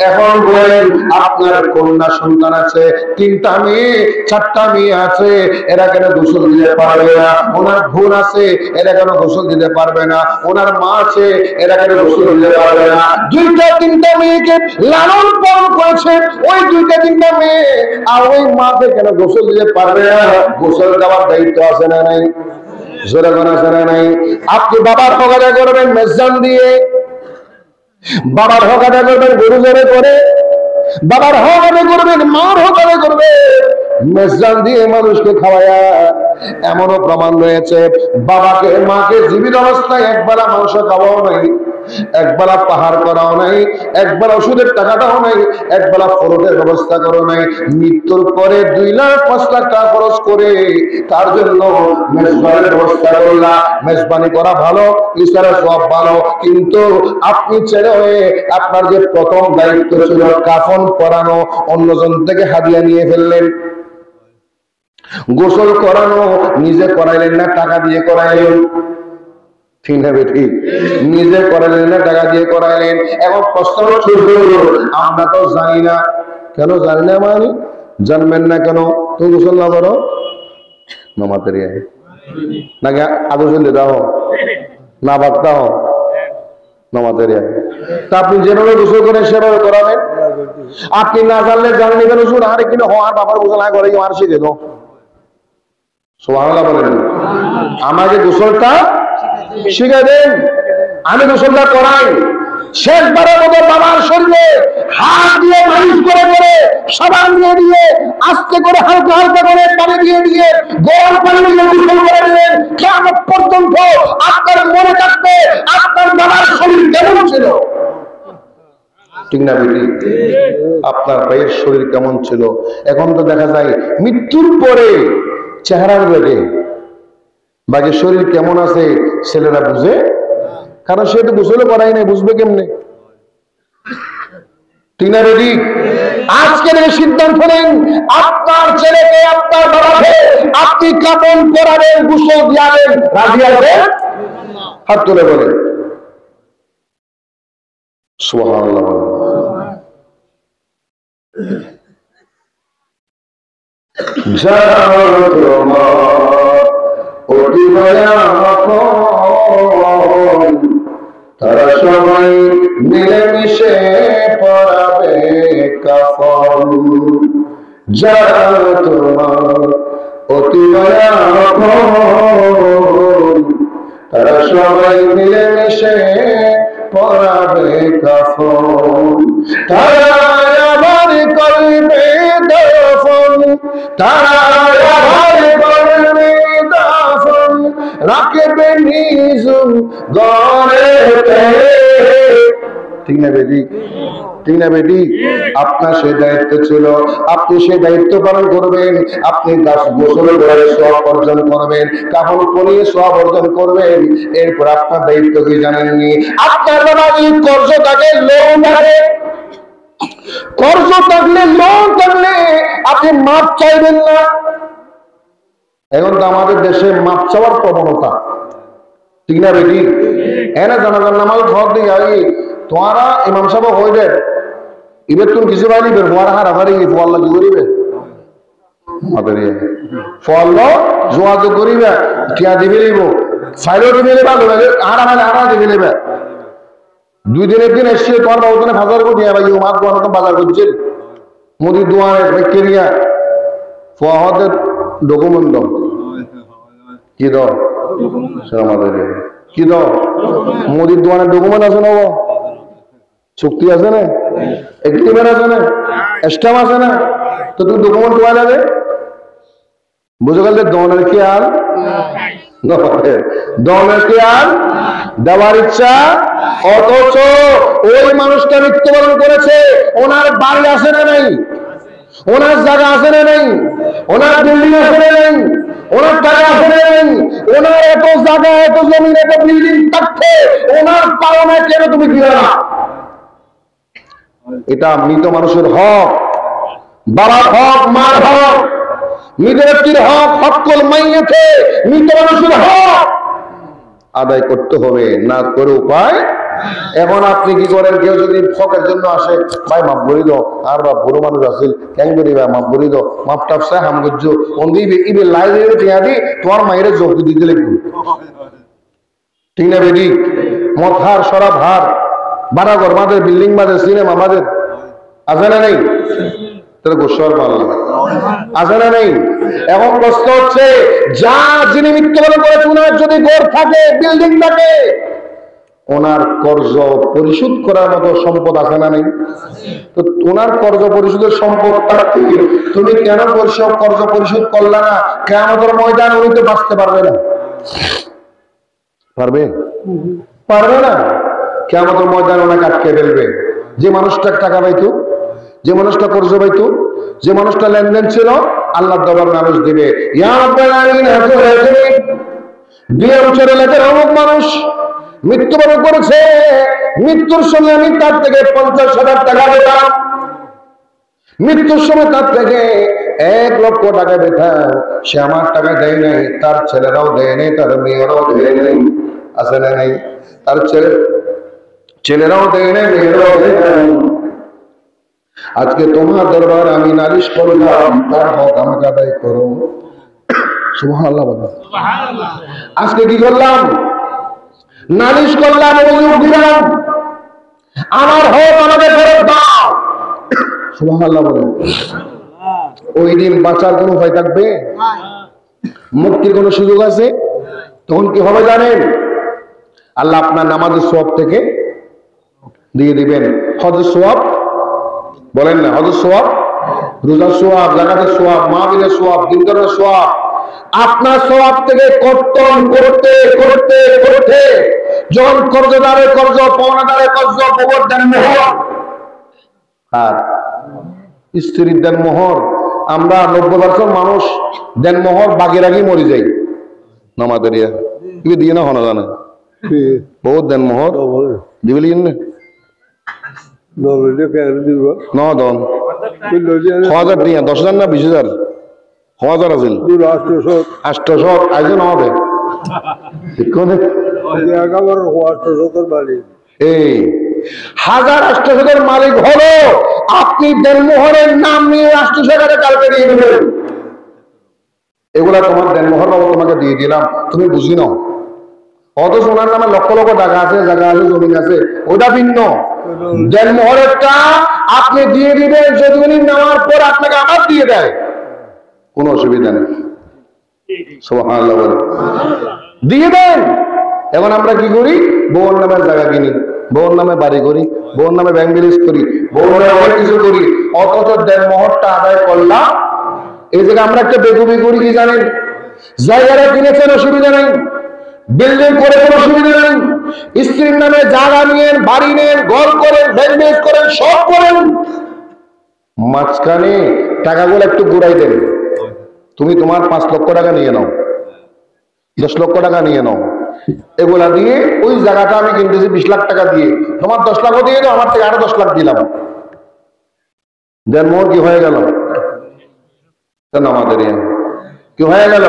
এখন বলেন আপনার কন্যা সন্তান আছে, 3টা মেয়ে 4টা মেয়ে আছে, এরা কেন গোসল দিতে পারবে না? ওনার বোন আছে, এরা কেন গোসল দিতে পারবে না? ওনার মা আছে, এরা কেন গোসল দিতে পারবে না? 2টা 3টা মেয়েকে লালন পালন করেছে ওই 2টা 3টা মেয়ে, আর ওই মাকে কেন গোসল দিতে পারবে না? গোসল দেওয়ার দায়িত্ব আছে না নাই? জোরে কোন আছে না নাই? আপনি বাবার হক আদায় করবেন মেজবান দিয়ে, বাবার হক আদায় করবেন গরু জোরে করে, বাবার হক আদায় করবেন, মার হক আদায় করবেন মেজবান দিয়ে মানুষকে খাওয়ায়া। এমনও প্রমাণ রয়েছে বাবাকে মাকে জীবিত অবস্থায় একবেলা মাংস খাওয়াও নাই, একবেলা পাহাড় করাও নাই, একবেলা ওষুধের টাকাটাও নাই, একবেলা ফরটের ব্যবস্থা করো নাই। মৃত্যুর পরে 2 লাখ 5 লাখ টাকা খরচ করে তার জন্য মেজবানের ব্যবস্থা করলা। মেজবানি করা ভালো, ইশারা সব ভালো, কিন্তু আপনি ছেলে হয়ে আপনার যে প্রথম দায়িত্ব ছিল কাফন পরানো, অন্যজন থেকে হাদিয়া নিয়ে ফেললেন। গোসল করানো নিজে করাইলেন না, টাকা দিয়ে করাইলেন, ঠিক না বেটি? নিজে করাইলেন না, টাকা দিয়ে করাইলেন। এখন প্রশ্ন হলো, আমরা তো জানি না। কেন জানি না? মানে জানবেন না কেন? তুমি গোসল না করো নামাতে নাকি আগে চলে দাও না বাদটা হো নামাতে তা আপনি যেভাবে গোসল করেন সেভাবে করাবেন। আপনি না জানলে জানেন কেন? শুন আরে কিনা হওয়ার বাবার গোসল না করে আর শিখে দাও। সুবহানাল্লাহ বলেন। আমাকে গোসলটা শিখে দেন, আমি গোসলটা করাই। শেষবারের মতো বাবার শরীরে হাত দিয়ে মালিশ করে করে, সাবান দিয়ে দিয়ে, আস্তে করে হালকা হালকা করে পানি দিয়ে দিয়ে, গরম পানি দিয়ে গোসল করে দিলেন। কিয়ামত পর্যন্ত আপনার মনে থাকবে আপনার বাবার শরীর কেমন ছিল, ঠিক না বেটি? আপনার ভাইয়ের শরীর কেমন ছিল। এখন তো দেখা যায় মৃত্যুর পরে চেহারার বেগে বাকি শরীর কেমন আছে ছেলেরা বুঝে, কারণ সে তো গোসল করাই নাই, বুঝবে কেমনে, ঠিক না বেটি? আজকের এই সিদ্ধান্ত নেন, আপনার ছেলেকে আপনার বাবাকে আপনি কাপন পরাবেন, গোসল দিয়াবেন, রাজি আছেন? হাত তুলে বলেন সুবহানাল্লাহ। তারা সবাই মিলেমিশে পরাবে কাফন, যারা তোমার অতি দয়াবান, তারা সবাই মিলেমিশে পরাবে কাফন। তারা আবার করবে দাফন, তারা আবার করবে দাফন, রাখবে নিজ ঘরেতে, ঠিক না বেটি? ঠিক না বেটি? আপনার সেই দায়িত্ব ছিল, আপনি সেই দায়িত্ব পালন করবেন। আপনি গোসল করে সওয়াব অর্জন করবেন, কাফন পরিয়ে সওয়াব অর্জন করবেন। এরপর আপনার দায়িত্ব কি জানেননি? আপনার বাবা যদি কর্জ থাকে, লোন থাকে, কর্জ থাকলে, লোন থাকলে আপনি মাপ চাইবেন না। এখন তো আমাদের দেশে মাপ চাওয়ার প্রবণতা, ঠিক না বেটি? এনে জানাজার নামাজ ঘর দিয়ে আই তোমারা ইমাম সাহেব হয়ে দেয়, এবার তুমি কিছু বাইরে বের হওয়ার হার আবার ফোয়ার লাগি করিবে, আমাদের ফল যোগাযোগ করিবে টিয়া দিবে নিব ফাইলও দিবে নেবা আর দিবে নেবে 2 দিনের দিন এসে তোমার বাবুতনে বাজার করে নিয়ে ভাই মাছ দোয়ানো বাজার করছেন মুদির দোয়ানে ব্যাকটেরিয়া ফহাদের ডকুমেন্ট দাও কি দাও আমাদের কি দাও মুদির দোয়ানের ডকুমেন্ট আছে না চুক্তি আছে না এগ্রিমেন্ট আছে না স্ট্যাম্প আছে না তো তুমি ডকুমেন্ট দোয়া যাবে বুঝে গেলে দনের কি আর দনের কি আর দেওয়ার ইচ্ছা অথচ ওই মানুষটা মৃত্যুবরণ করেছে ওনার বাড়ি আছে না নাই ওনার জায়গা আছে না নাই ওনার বিল্ডিং আছে না নাই ওনার টাকা আছে না নাই ওনার এত জায়গা এত জমি এত বিল্ডিং থাকতে ওনার পালনে কেন তুমি দিলে না এটা মৃত মানুষের হক বাবার হক মার হক মৃত ব্যক্তির হক হকল মাইয়াতে মৃত মানুষের হক আদায় করতে হবে না করে উপায় এখন আপনি কি করেন কেউ যদি হকের জন্য আসে ভাই মাপ বলি দাও আর বা বুড়ো মানুষ আসিল কেন করি ভাই মাপ বলি দাও মাপ টাপসা হাম করছো ইবে লাইব্রেরি টিয়া দি তোমার মায়ের যোগ দিতে লিখবো ঠিক না বেটি মদ হার সরাব হার বাড়াঘর বাঁধে বিল্ডিং বাঁধে সিনেমা বাঁধে আছে না নেই তাহলে গোস্বার পাল্লা আছে না নেই এখন প্রশ্ন হচ্ছে যা যিনি মৃত্যুবরণ করেছে ওনার যদি ঘর থাকে বিল্ডিং থাকে ওনার কর্জ পরিশোধ করার মতো সম্পদ আছে না নেই তো ওনার কর্জ পরিশোধের সম্পদ তুমি কেন কর্জ পরিশোধ করলা না কিয়ামতের ময়দান উনি তো বাঁচতে পারবে না পারবে পারবে না কিয়ামতের ময়দান ওনাকে আটকে ফেলবে যে মানুষটা টাকা পাইতো যে মানুষটা কর্জ পাইতো যে মানুষটা লেনদেন ছিল আল্লাহর দরবারে মানুষ দিবে ইয়া রাব্বাল আলামিন এত হয়েছে দুই বছরের লেখের অমুক মানুষ মৃত্যুবরণ করেছে মৃত্যুর সময় আমি তার থেকে 50,000 টাকা পেতাম মৃত্যুর সময় তার থেকে 1 লক্ষ টাকা পেতাম সে আমার টাকা দেয় নাই তার ছেলেরাও দেয় নাই তার মেয়েরাও দেয় নাই আছে না নাই তার ছেলেরাও দেয় নাই মেয়েরাও দেয় নাই আজকে তোমার দরবার আমি নালিশ করলাম তার হক আমাকে আদায় করো সুবহানাল্লাহ বলো সুবহানাল্লাহ আজকে কি করলাম নালিশ করলাম অভিযোগ দিলাম আমার হক আমাকে ফেরত দাও সুবহানাল্লাহ বলো ওই দিন বাঁচার কোনো উপায় থাকবে মুক্তির কোনো সুযোগ আছে তখন কি হবে জানেন আল্লাহ আপনার নামাজের সওয়াব থেকে দিয়ে দিবেন হজের সওয়াব বলেন না হজের সওয়াব রোজার সওয়াব যাকাতের সওয়াব মাহফিলের সওয়াব দিনদারের সওয়াব আপনার সওয়াব থেকে কর্তন করতে করতে করতে যখন কর্জদারের কর্জ পাওনাদারের কর্জ কবর দেন মোহর আর স্ত্রীর দেন মোহর আমরা 90% মানুষ দেন মোহর বাগের আগেই মরে যাই নামাজেরিয়া কি দিয়ে না হনা জানা বহুত দেন মোহর দিবলি না ন দন 1000 দিয়া 10,000 না 20,000 1000 আছিল 800 আইজন হবে এই 1800 মালিক হলো আপনি দেনমোহরের নাম নিয়ে 800 কালকে দিয়ে দেবেন এগুলা তোমার দেনমোহর বাবু তোমাকে দিয়ে দিলাম তুমি বুঝি নাও অথচ ওনার নামে লক্ষ লক্ষ টাকা আছে জায়গা আছে জমি আছে ওটা ভিন্ন দেনমোহরেরটা আপনি দিয়ে দিবেন যদি উনি নেওয়ার পর আপনাকে আবার দিয়ে দেয় কোনো অসুবিধা নেই সুবহানাল্লাহ বলে দিয়ে দেন এখন আমরা কি করি বউর নামের জায়গা কিনি বউর নামে বাড়ি করি বউর নামে ব্যাংক ব্যালেন্স করি বউর নামে অনেক কিছু করি অথচ দেনমোহরটা আদায় করলাম এই জায়গায় আমরা একটা বেকুবি করি কি জানেন জায়গাটা কিনেছেন অসুবিধা নেই বিল্ডিং করে কোনো অসুবিধা নেই স্ত্রীর নামে জায়গা নিয়েন বাড়ি নেন ঘর করেন ব্যাংক ব্যালেন্স করেন সব করেন মাঝখানে টাকাগুলো একটু ঘুরাই দেন তুমি তোমার 5 লক্ষ টাকা নিয়ে নাও 10 লক্ষ টাকা নিয়ে নাও এগুলা দিয়ে ওই জায়গাটা আমি কিনতেছি 20 লাখ টাকা দিয়ে তোমার 10 লাখ দিয়ে দাও আমার থেকে আরো 10 লাখ দিলাম দেন মোর কি হয়ে গেল আমাদের কি হয়ে গেল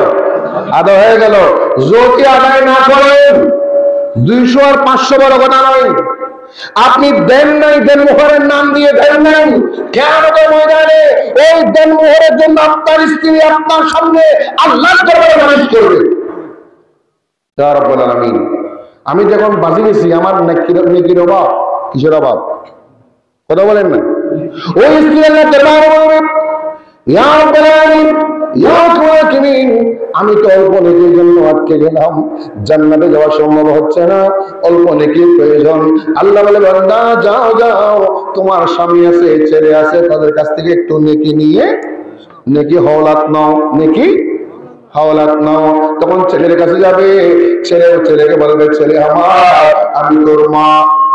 আদায় হয়ে গেল যদি আদায় না করেন 200 আর 500 বড় কথা নয় আপনি দেন নাই, দেনমোহরের নাম দিয়ে দেন নাই, কিয়ামতের ময়দানে এই দেনমোহরের জন্য আপনার স্ত্রী আপনার সামনে আল্লাহর দরবারে নালিশ করবে। ইয়া রাব্বুল আলামিন, আমি যখন বাজি গেছি আমার নেকির অভাব, কিসের অভাব? কথা বলেন না। ওই স্ত্রী আল্লাহ দরবারে বলবে, ইয়া রাব্বুল আলামিন, ইয়া হাকিম, আমি তো অল্প নেকির জন্য আটকে গেলাম, জান্নাতে যাওয়া সম্ভব হচ্ছে না, অল্প নেকির প্রয়োজন। আল্লাহ বলে, বান্দা যাও যাও, তোমার স্বামী আছে, ছেলে আছে, তাদের কাছ থেকে একটু নেকি নিয়ে নেকি হাওলাত নাও, নেকি হাওলাত নাও। তখন ছেলের কাছে যাবে, ছেলেকে বলবে, ছেলে আমার, আমি তোর মা,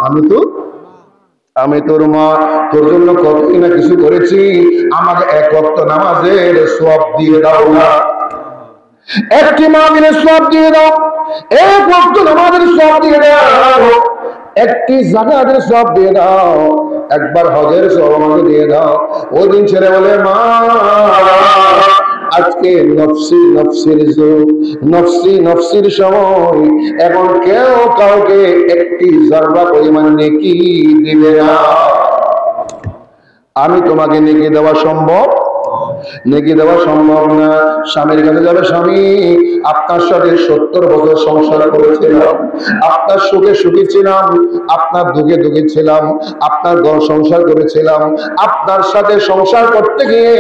আমি তোর মা, তোর জন্য কতই না কিছু করেছি, আমাকে এক ওয়াক্ত নামাজের সওয়াব দিয়ে দাও না, একটি মাহফিলের সওয়াব দিয়ে দাও, এক ওয়াক্ত নামাজের সওয়াব দিয়ে দাও, একটি যাকাতের সওয়াব দিয়ে দাও, একবার হজের সওয়াব আমাকে দিয়ে দাও। ওই দিন ছেলে বলে, মা আজকে নফসি নফসির যুগ, নফসি নফসির সময়, এখন কেউ কাউকে একটি যারা পরিমাণ নেকি দিবে না। আমি তোমাকে নেকি দেওয়া সম্ভব, নেকি দেওয়া সম্ভব না। স্বামীর কাছে যাবে, স্বামী আপনার সাথে 70 বছর সংসার করেছিলাম, আপনার সুখে সুখী ছিলাম, আপনার দুঃখে দুঃখী ছিলাম, আপনার ঘর সংসার করেছিলাম, আপনার সাথে সংসার করতে গিয়ে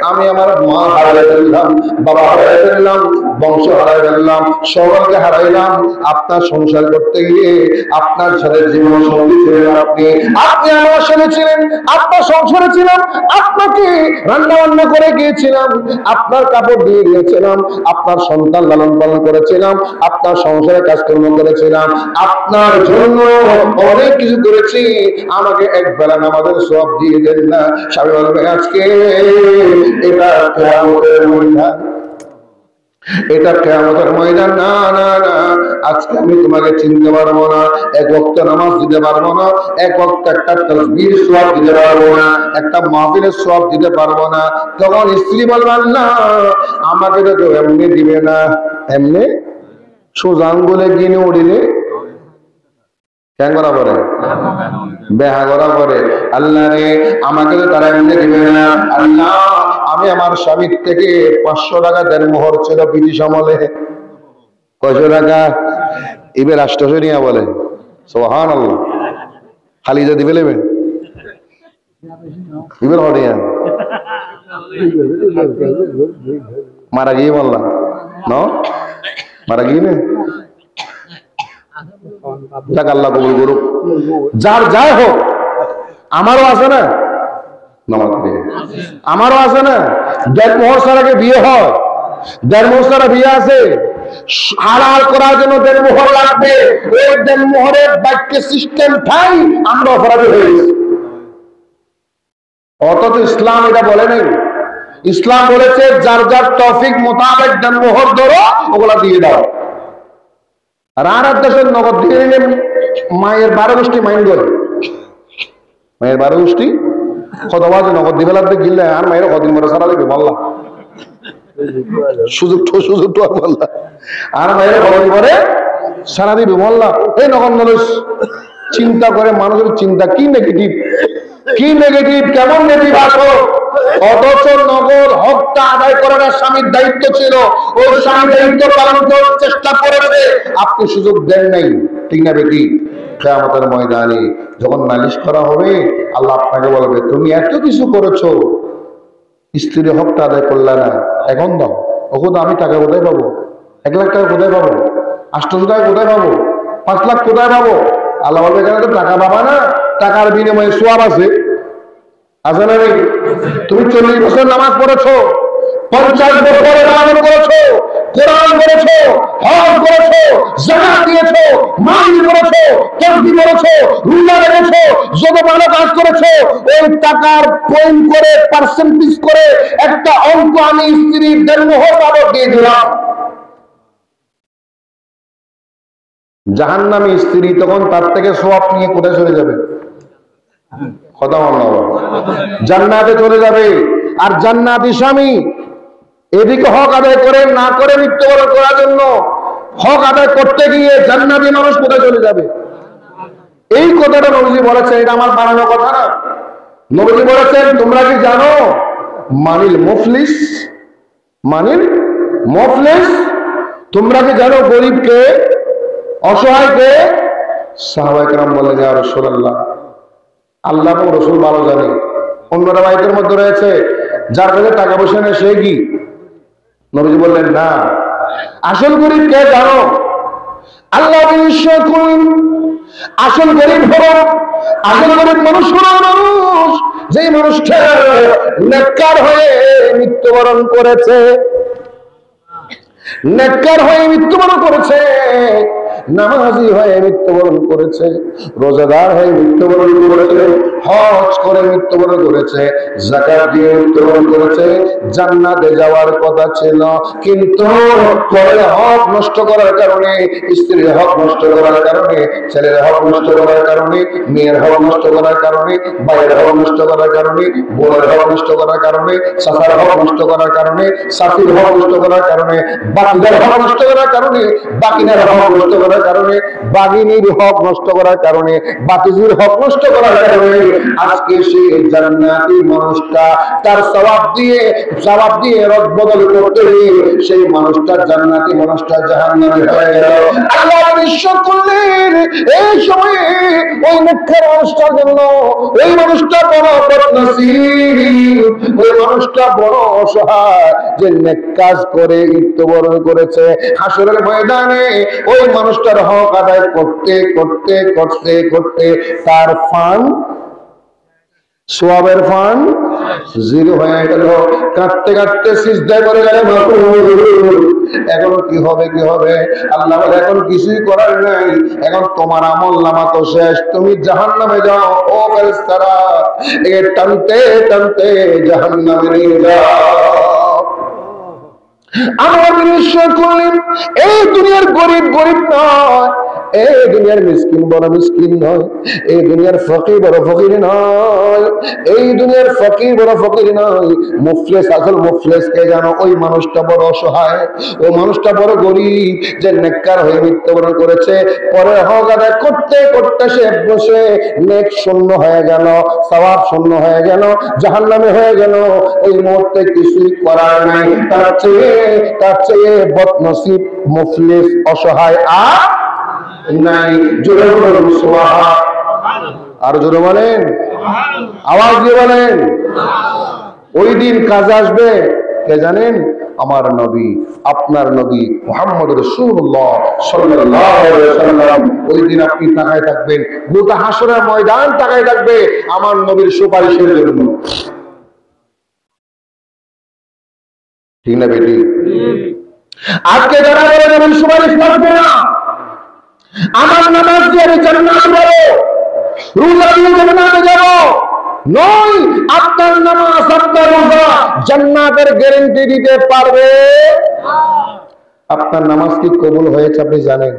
আমি আমার মা হারাই ফেললাম, বাবা হারাই ফেললাম, বংশ হারাই ফেললাম, সকলকে হারাইলাম। আপনার সংসার করতে গিয়ে আপনার সাথে জীবন সঙ্গী ছিলেন আপনি, আপনি আমার সাথে ছিলেন, আপনার সংসারে ছিলাম, আপনাকে রান্না বান্না করে গিয়েছিলাম, আপনার কাপড় দিয়ে গিয়েছিলাম, আপনার সন্তান লালন পালন করেছিলাম, আপনার সংসারে কাজকর্ম করেছিলাম, আপনার জন্য অনেক কিছু করেছি, আমাকে এক বেলা নামাজের সওয়াব দিয়ে দেন না। স্বামী বলবে, আজকে এটা কিয়ামতের ময়দান, এটা কিয়ামতের ময়দান, না না না, আজকে আমি তোমাকে চিনতে পারবো না, এক ওয়াক্ত নামাজ দিতে পারবো না, এক ওয়াক্ত একটা তাসবিহ সওয়াব দিতে পারবো না, একটা মাহফিলের সওয়াব দিতে পারবো না। তখন স্ত্রী বলবে, না আমাকে তো কেউ এমনি দিবে না, এমনি সোজা আঙ্গুলে গিনে উড়িলে কেন করা পরে বেহা করা পরে, আল্লাহ রে আমাকে তো তারা এমনি দিবে না। আল্লাহ, আমি আমার স্বামীর থেকে 500 টাকা দেনমোহর ছিল ব্রিটিশ আমলে, 500 টাকা এবার রাষ্ট্রশরিয়া বলে, সুবহানাল্লাহ, খালি যদি বলেবেন এবার হরিয়া মারা গিয়ে বললাম না, মারা গিয়ে না, যাক আল্লাহ কবুল করুক, যার যাই হোক। আমারও আছে না, আমারও আছে না, দেড়মোহর ছাড়াকে বিয়ে হয়, দেড়মোহর ছাড়া বিয়ে আছে, হালাল করার জন্য দেড়মোহর লাগবে, ওই দেড়মোহরের বাক্য সিস্টেম ঠাই আমরা অপরাধী হয়ে গেছি। অথচ ইসলাম এটা বলে নাই, ইসলাম বলেছে যার যার তৌফিক মোতাবেক দেড়মোহর ধরো, ওগুলা দিয়ে দাও। আর দেশের নগদ দিয়ে নিলে মায়ের 12 গোষ্ঠী মাইন্ড করে, মায়ের 12 গোষ্ঠী কত বাজে নগদ দিবে লাগবে গিলে, আর মায়ের কদিন মরে সারা দেবে বললাম, সুযোগ তো আর বললাম, আর মায়ের কদিন পরে সারা দিবে বললাম। এই নগদ মানুষ চিন্তা করে, মানুষের চিন্তা কি নেগেটিভ, কি নেগেটিভ, কেমন নেগেটিভ আসো। অথচ নগদ হকটা আদায় করার স্বামীর দায়িত্ব ছিল, ওই স্বামীর দায়িত্ব পালন করার চেষ্টা করেছে, আপনি সুযোগ দেন নাই, ঠিক না বেটি? কিয়ামতের ময়দানে যখন নালিশ করা হবে, আল্লাহ আপনাকে বলবে, তুমি এত কিছু করেছো, স্ত্রীর হকটা আদায় করলে না, এখন দাও। ওখানে আমি টাকা কোথায় পাবো? 1 লাখ টাকা কোথায় পাবো? 800 টাকা কোথায় পাবো? 5 লাখ কোথায় পাবো? আল্লাহ বলবে, এখানে তো টাকা পাবা না, টাকার বিনিময়ে সওয়াব আছে, আছে না নাকি? তুমি 40 বছর নামাজ পড়েছো, 50 বছর ইবাদত করেছো, কোরআন পড়েছো, হজ করেছো, যাকাত দিয়েছো, মাল করেছো, তাসবিহ করেছো, রোজা রেখেছো, যত ভালো কাজ করেছো, ওই টাকার পয়েন্ট করে পার্সেন্টেজ করে একটা অঙ্ক আমি স্ত্রীর দেনমোহর বাবদ দিয়ে দিলাম। জাহান্নামী স্ত্রী তখন তার থেকে সওয়াব নিয়ে কোথায় চলে যাবে? কথা বললাম, জান্নাতে চলে যাবে। আর জান্নাতি স্বামী এদিকে হক আদায় করে না করে মৃত্যুবরণ করার জন্য হক আদায় করতে গিয়ে জান্নাতি মানুষ কোথায় চলে যাবে? এই কথাটা নবীজি বলেছেন, এটা আমার বানানো কথা না। নবীজি বলেছেন, তোমরা কি জানো মানিল মুফলিস, মানিল মুফলিস, তোমরা কি জানো গরিবকে, অসহায়কে? সাহাবায়ে কেরাম বললেন, ইয়া রাসূলুল্লাহ, আল্লাহ ও রাসূল ভালো জানে। অন্য রাওয়ায়াতের মধ্যে রয়েছে, যার কাছে টাকা পয়সা নেই সে কি? নবীজি বললেন, না, আসল গরিব কে জানো? আল্লাহ নিশ্চয় করুন, আসল গরিব হলো, আসল গরিব মানুষ হলো মানুষ যেই মানুষটা নেককার হয়ে মৃত্যুবরণ করেছে, নেককার হয়ে মৃত্যুবরণ করেছে, নামাজি হয়ে মৃত্যুবরণ করেছে, রোজাদার হয়ে মৃত্যুবরণ করেছে, হজ করে মৃত্যুবরণ করেছে, যাকাত দিয়ে মৃত্যুবরণ করেছে। জান্নাতে যাওয়ার কথা ছিল, কিন্তু পরের হক নষ্ট করার কারণে, স্ত্রীর হক নষ্ট করার কারণে, ছেলের হক নষ্ট করার কারণে, মেয়ের হক নষ্ট করার কারণে, ভাইয়ের হক নষ্ট করার কারণে, বোনের হক নষ্ট করার কারণে, চাচার হক নষ্ট করার কারণে, চাচির হক নষ্ট করার কারণে, বাকিদের হক নষ্ট করার কারণে, বাকিনার হক নষ্ট করার কারণে, বাগিনীর হক নষ্ট করার কারণে, বাতিজির হক নষ্ট করার কারণে আজকে সেই জান্নাতি মানুষটা তার সওয়াব দিয়ে রদবদল করতে সেই মানুষটা, জান্নাতি মানুষটা জাহান্নামে হয়ে গেল। আল্লাহ নিশ্চয় করলেন, এই সময়ে ওই নেককার মানুষটার জন্য, ওই মানুষটা বড় বদনসিব, ওই মানুষটা বড় অসহায় যে নেক কাজ করে মৃত্যুবরণ করেছে। হাসরের ময়দানে ওই মানুষটার হক আদায় করতে করতে করতে করতে তার ফান, সওয়াবের ফান জিরো হয়ে গেল। কাঁদতে কাঁদতে সিজদায় পড়ে গেল, এখন কি হবে, কি হবে? আল্লাহ বলে, এখন কিছুই করার নাই, এখন তোমার আমলনামা তো শেষ, তুমি জাহান্নামে যাও। ও ফেরেশতারা, এ টানতে টানতে জাহান্নামে নিয়ে যাও। আমার নিশ্চয় করলেন, এই দুনিয়ার গরিব গরিব নয়, এই দুনিয়ার মিসকিন বড় মিসকিন নয়, এই দুনিয়ার ফকির বড় ফকির নয়, এই দুনিয়ার ফকির বড় ফকির নয়। মুফলিস, আসল মুফলিস কে জানো? ওই মানুষটা বড় অসহায়, ওই মানুষটা বড় গরিব যে নেককার হয়ে মৃত্যুবরণ করেছে, পরে হক আদায় করতে করতে সে বসে নেক শূন্য হয়ে গেল, সওয়াব শূন্য হয়ে গেল, জাহান্নামে হয়ে গেল। ওই মুহূর্তে কিছুই করার নাই, তার চেয়ে বদনসিব মুফলিস অসহায় আর নাই। জোরে বলুন সুবহানাল্লাহ, আর জোরে বলেন, আওয়াজ দিয়ে বলেন। ওই দিন কাজে আসবে কে জানেন? আমার নবী, আপনার নবী মুহাম্মদ রাসূলুল্লাহ সাল্লাল্লাহু আলাইহি ওয়াসাল্লাম। ওই দিন আপনি তাকায় থাকবেন, গোটা হাসরের ময়দান তাকায় থাকবে আমার নবীর সুপারিশের জন্য। ঠিক না বেটি? আজকে যারা বলে নবীর সুপারিশ করবে না, আমার নামাজ দিয়ে আমি জান্নাতে যাব, রোজা দিয়ে জান্নাতে যাব, নয়, আপনার নামাজ আপনার রোজা জান্নাতের গ্যারান্টি দিতে পারবে? আপনার নামাজ কি কবুল হয়েছে আপনি জানেন?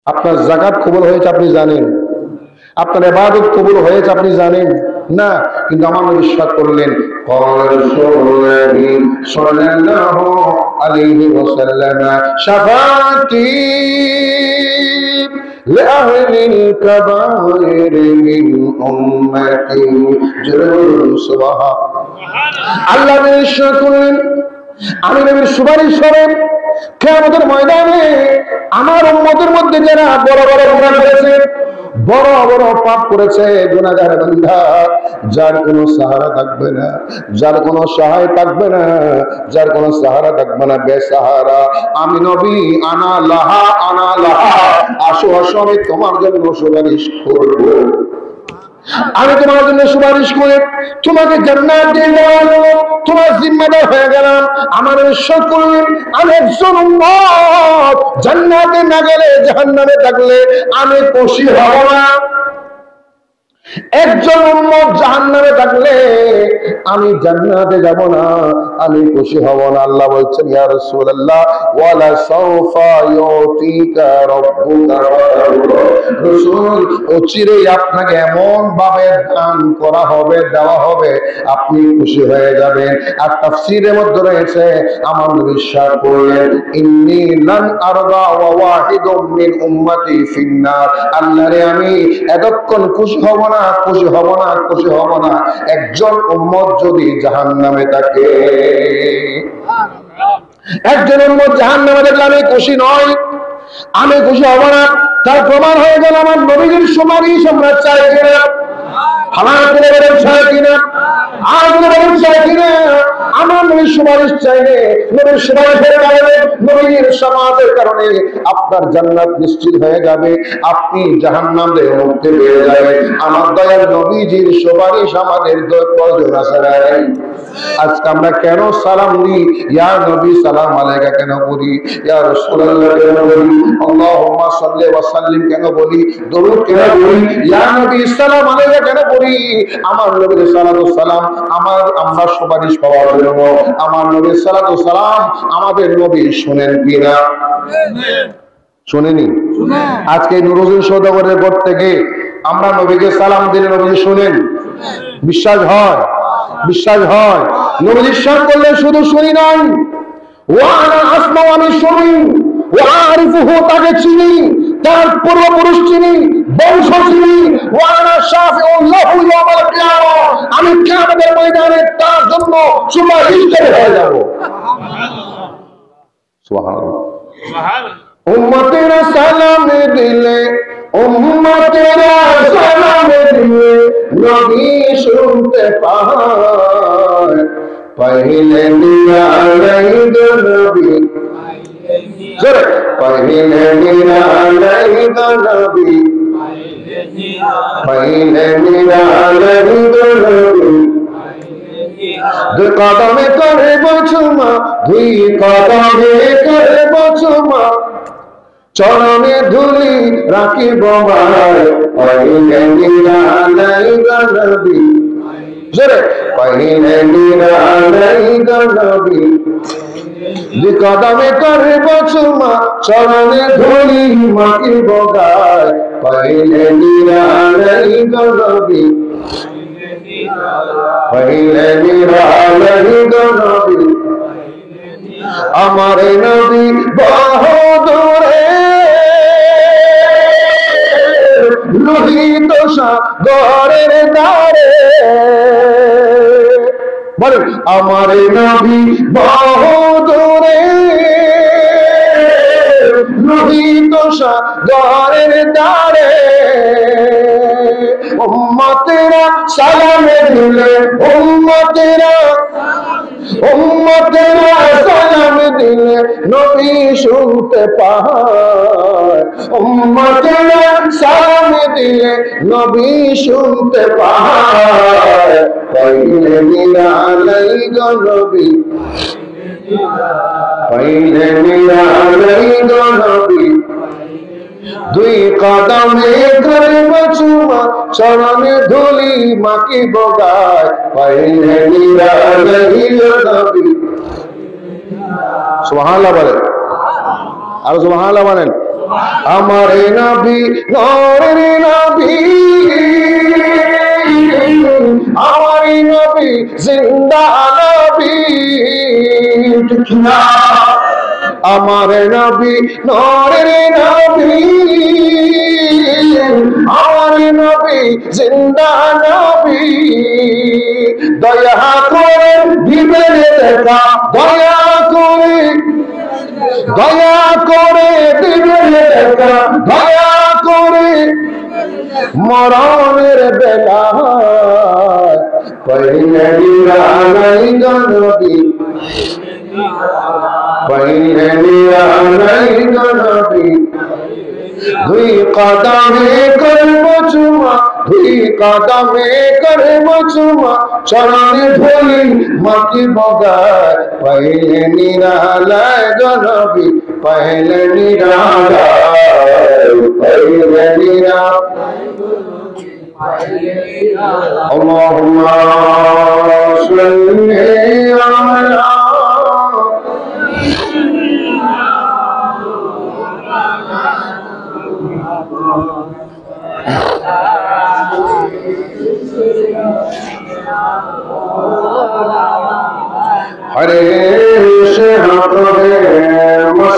আপনার যাকাত কবুল হয়েছে আপনি জানেন? আপনার ইবাদত কবুল হয়েছে আপনি জানেন না? কিন্তু আমার নবী ইরশাদ করলেন, সাল্লাল্লাহু আলাইহি ওয়াসাল্লাম, শাফাতি লিআহলিল কাবায়ের মিন উম্মতি। সুবহানাল্লাহ। আল্লাহ ইরশাদ করলেন, আমি নবীর সুপারিশ করে কিয়ামতের ময়দানে আমার উম্মতের মধ্যে যারা বড় বড় গুনাহ করেছে, বড় বড় পাপ করেছে, গুনাহগার বান্দা, যার কোনো সাহারা থাকবে না, যার কোনো সহায় থাকবে না, যার কোনো সাহারা থাকবে না, বেসাহারা, আমি নবী আনা লাহা আসো আসো, আমি তোমার জন্য সুপারিশ করব। আমি তোমার জন্য সুপারিশ করে তোমাকে জান্নাত দিয়ে দেওয়ার তোমার জিম্মাদার হয়ে গেলাম। আমার ঈশ্বর করলেন, আমি একজন উম্মত জান্নাতে না গেলে, জাহান্নামে থাকলে আমি খুশি হব না। একজন উম্মত জাহান্নামে থাকলে আমি জান্নাতে যাব না, আমি খুশি হব না। আল্লাহ বলছেন, ইয়া রাসূলুল্লাহ, ওয়ালা সাওফা ইউতিকা রাব্বুকা ফাতারদা। রাসূল, অচিরেই আপনাকে এমন ভাবে দান করা হবে, দেওয়া হবে, আপনি খুশি হয়ে যাবেন। আর তাফসীরের মধ্যে রয়েছে, আমার নবী ইরশাদ করলেন, ইন্নী ইন্নী লান আরদা ওয়া ওয়াহিদুম মিন উম্মতি ফিন্নার। আল্লাহ রে, আমি এতক্ষণ খুশি হব না, খুশি হব না, খুশি হব না একজন উম্মত যদি জাহান্নামে থাকে। একজন উম্মত জাহান্নামে দেখলে আমি খুশি নয়, আমি খুশি হব না। তার প্রমাণ হয়ে গেল আমার নবীর সুপারিশ আমরা চাই কিনা, আমার বলেন চাই কিনা, আর বলেন চাই কিনা। আমার নবীর সুপারিশ চাইলে, নবীর সুপারিশের কারণে, নবীর শাফাআতের কারণে আপনার জান্নাত নিশ্চিত হয়ে যাবে, আপনি জাহান্নাম থেকে মুক্তি পেয়ে যাবেন। আমার দয়াল নবীজির সুপারিশ আমাদের প্রয়োজন আছে না? আজকে আমরা কেন সালাম দিই? ইয়া নবী সালাম আলাইকা কেন বলি? ইয়া রাসূলুল্লাহ কেন বলি? আল্লাহুম্মা সাল্লি ওয়া সাল্লিম কেন বলি? দরুদ কেন বলি? ইয়া নবী সালাম আলাইকা কেন বলি? আমার নবীর সালাতু সালাম আমরা সুপারিশ পাওয়ার জন্য। আমার নবীর সালাতু সালাম আমাদের নবী শুনেন কিনা? শুনেনি? আজকে নুরুজ্জামান সওদাগরের পর থেকে আমরা নবীকে সালাম দিলে নবী শুনেন, বিশ্বাস হয়, বিশ্বাস হয়। নবীর সাথ করলে শুধু শুনি নয়, ওয়া আনা আসমা, আমি শুনি, ওয়া আরিফুহু, তাকে চিনি, তার পূর্বপুরুষ চিনি, বংশ চিনি, ওয়া আনা শাফিউন লাহু ইয়াউমাল কিয়ামা, আমি কিয়ামতের ময়দানে তার জন্য সুপারিশকারী হয়ে যাব। সুবহানাল্লাহ, সুবহানাল্লাহ। উম্মতেরা সালাম দিলে, উম্মতেরা সালাম দিলে নবী শুনতে পায়। পহিলে নিরালাই নবী, জোরে পহিলে নিরালাই নবী, পহিলে নিরালাই নবী। দুই কদমে করব চুমা, দুই কদমে করব চুমা, চরণে ধুলি রাখিব মায়। পহিলে নিরালাই নবী, জোরে পহিলে নিরালাই নবী। দুই কদমে করব চুমা, চরণে ধুলি মাখিব গায়। পহিলে নিরালাই নবী, পহিলে নিরালাই নবী। আমার নবী বহুদূরে লোহিত সাগরের ধারে, বলেন আমার নবী বহুদূরে লোহিত সাগরের ধারে। উম্মতেরা সালাম দিলে, উম্মতেরা সালাম দিলে নবী শুনতে পায়। উম্মতেরা সালাম দিলে নবী শুনতে পায়। পহিলে নিরালাই নবী, পহিলে নিরালাই নবী। দুই কদমে করব চুমা, চরণে ধুলি মাখিব গায়। পহিলে নিরালাই নবী। সুবহানাল্লাহ বলেন, আর সুবহানাল্লাহ বলেন। আমার নবী নূরের নবী, আমার নবী জিন্দা নবী, ঠিক না? আমার নবী নূরের নবী, আমার নবী জিন্দা নবী। দয়া করে দিবেন দেখা, দয়া করে, দয়া করে দিবেন দেখা, দয়া করে মরণের বেলা। পহিলে নিরালাই নবী, পহিলে নিরালাই নবী। দুই কদমে করব চুমা, দুই কদমে করব চুমা, চরণে ধুলি মাখিব গায়। পহিলে নিরালাই নবী, পহিলে নিরালাই, পহিলে নিরালাই। আল্লাহুম্মা সাল্লি আলা हरे से हाथ है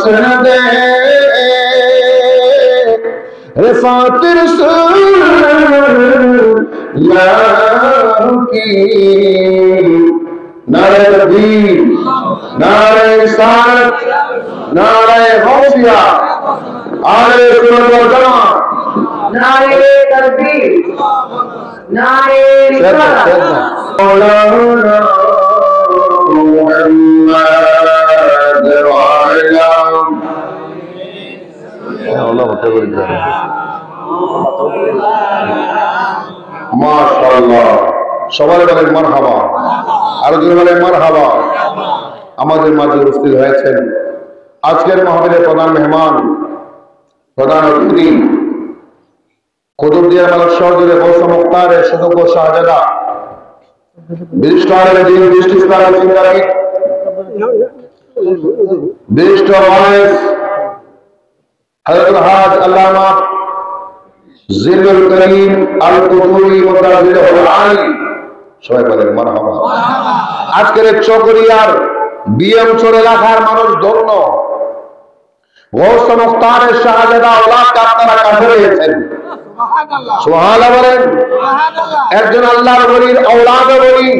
مسند رفعت رسول الله کی نعرہ تکبیر، نعرہ رسالت، نعرہ غوثیہ، آلے سنت والجماعت، نعرہ تکبیر، نعرہ رسالت، مولانا محمد وعلى الله أكبر ما شاء الله সবাই বলেন মারহাবা, আর যদি বলেন মারহাবা। আমাদের মাঝে উপস্থিত হয়েছেন আজকের মাহফিলের প্রধান মেহমান, প্রধান অতিথি, কুতুবদিয়া মালিক সহযোগে গৌস মুখতারের সুযোগ্য শাহজাদা, বিশিষ্ট আলেম দ্বীন, বিশিষ্ট ইসলামী চিন্তাবিদ, বিশিষ্ট ওয়াইজ হযরত হাজ আল্লামা জিল্লুল করিম আল কুতুবি মুদাজ্জিলুল আলী, সবাই বলেন মারহাবা। আজকের চকরিয়ার বিএমচর এলাকার মানুষ ধন্য, গৌস মুখতারের শাহজাদা ওলাদ আপনারা কাছে রয়েছেন, সুবহানাল্লাহ বলেন। একজন আল্লাহর ওলির ঔলাদে ওলি,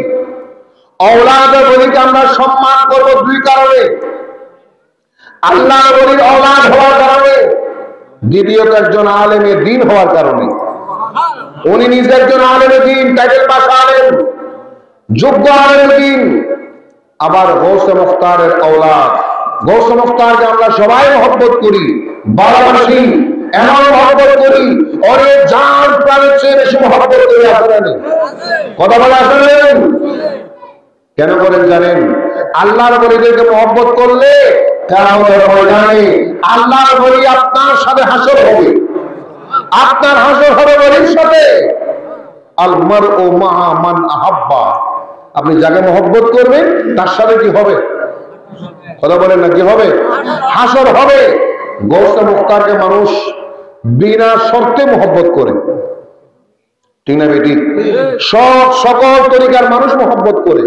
ঔলাদে ওলিকে আমরা সম্মান করব দুই কারণে, আল্লাহর ওলির ঔলাদ হওয়ার কারণে, দ্বিতীয়ত একজন আলেমে দ্বীন হওয়ার কারণে। উনি নিজে একজন আলেমে দ্বীন, টাইটেল পাস আলেম, যোগ্য আলেমে দ্বীন, আবার গৌস মুখতারের ঔলাদ। গৌস মুখতারকে আমরা সবাই মহব্বত করি, ভালোবাসি, এমন মহব্বত করি, ওরে জান প্রাণের চেয়ে বেশি মহব্বত করি। আসলে কথা বলে আসলে কেন করেন জানেন? আল্লাহর ওলিদেরকে মহব্বত করলে কিয়ামতের ময়দানে আল্লাহর ওলি আপনার সাথে হাসর হবে, আপনার হাসর হবে ওলির সাথে। আল মারউ মাআ মান আহাব্বা, আপনি যাকে মহব্বত করবেন তার সাথে কি হবে? কথা বলেন না, কি হবে? হাসর হবে। গৌস মুখতারকে মানুষ বিনা শর্তে মহব্বত করে, ঠিক না বেটি? সকল তরিকার মানুষ মহব্বত করে,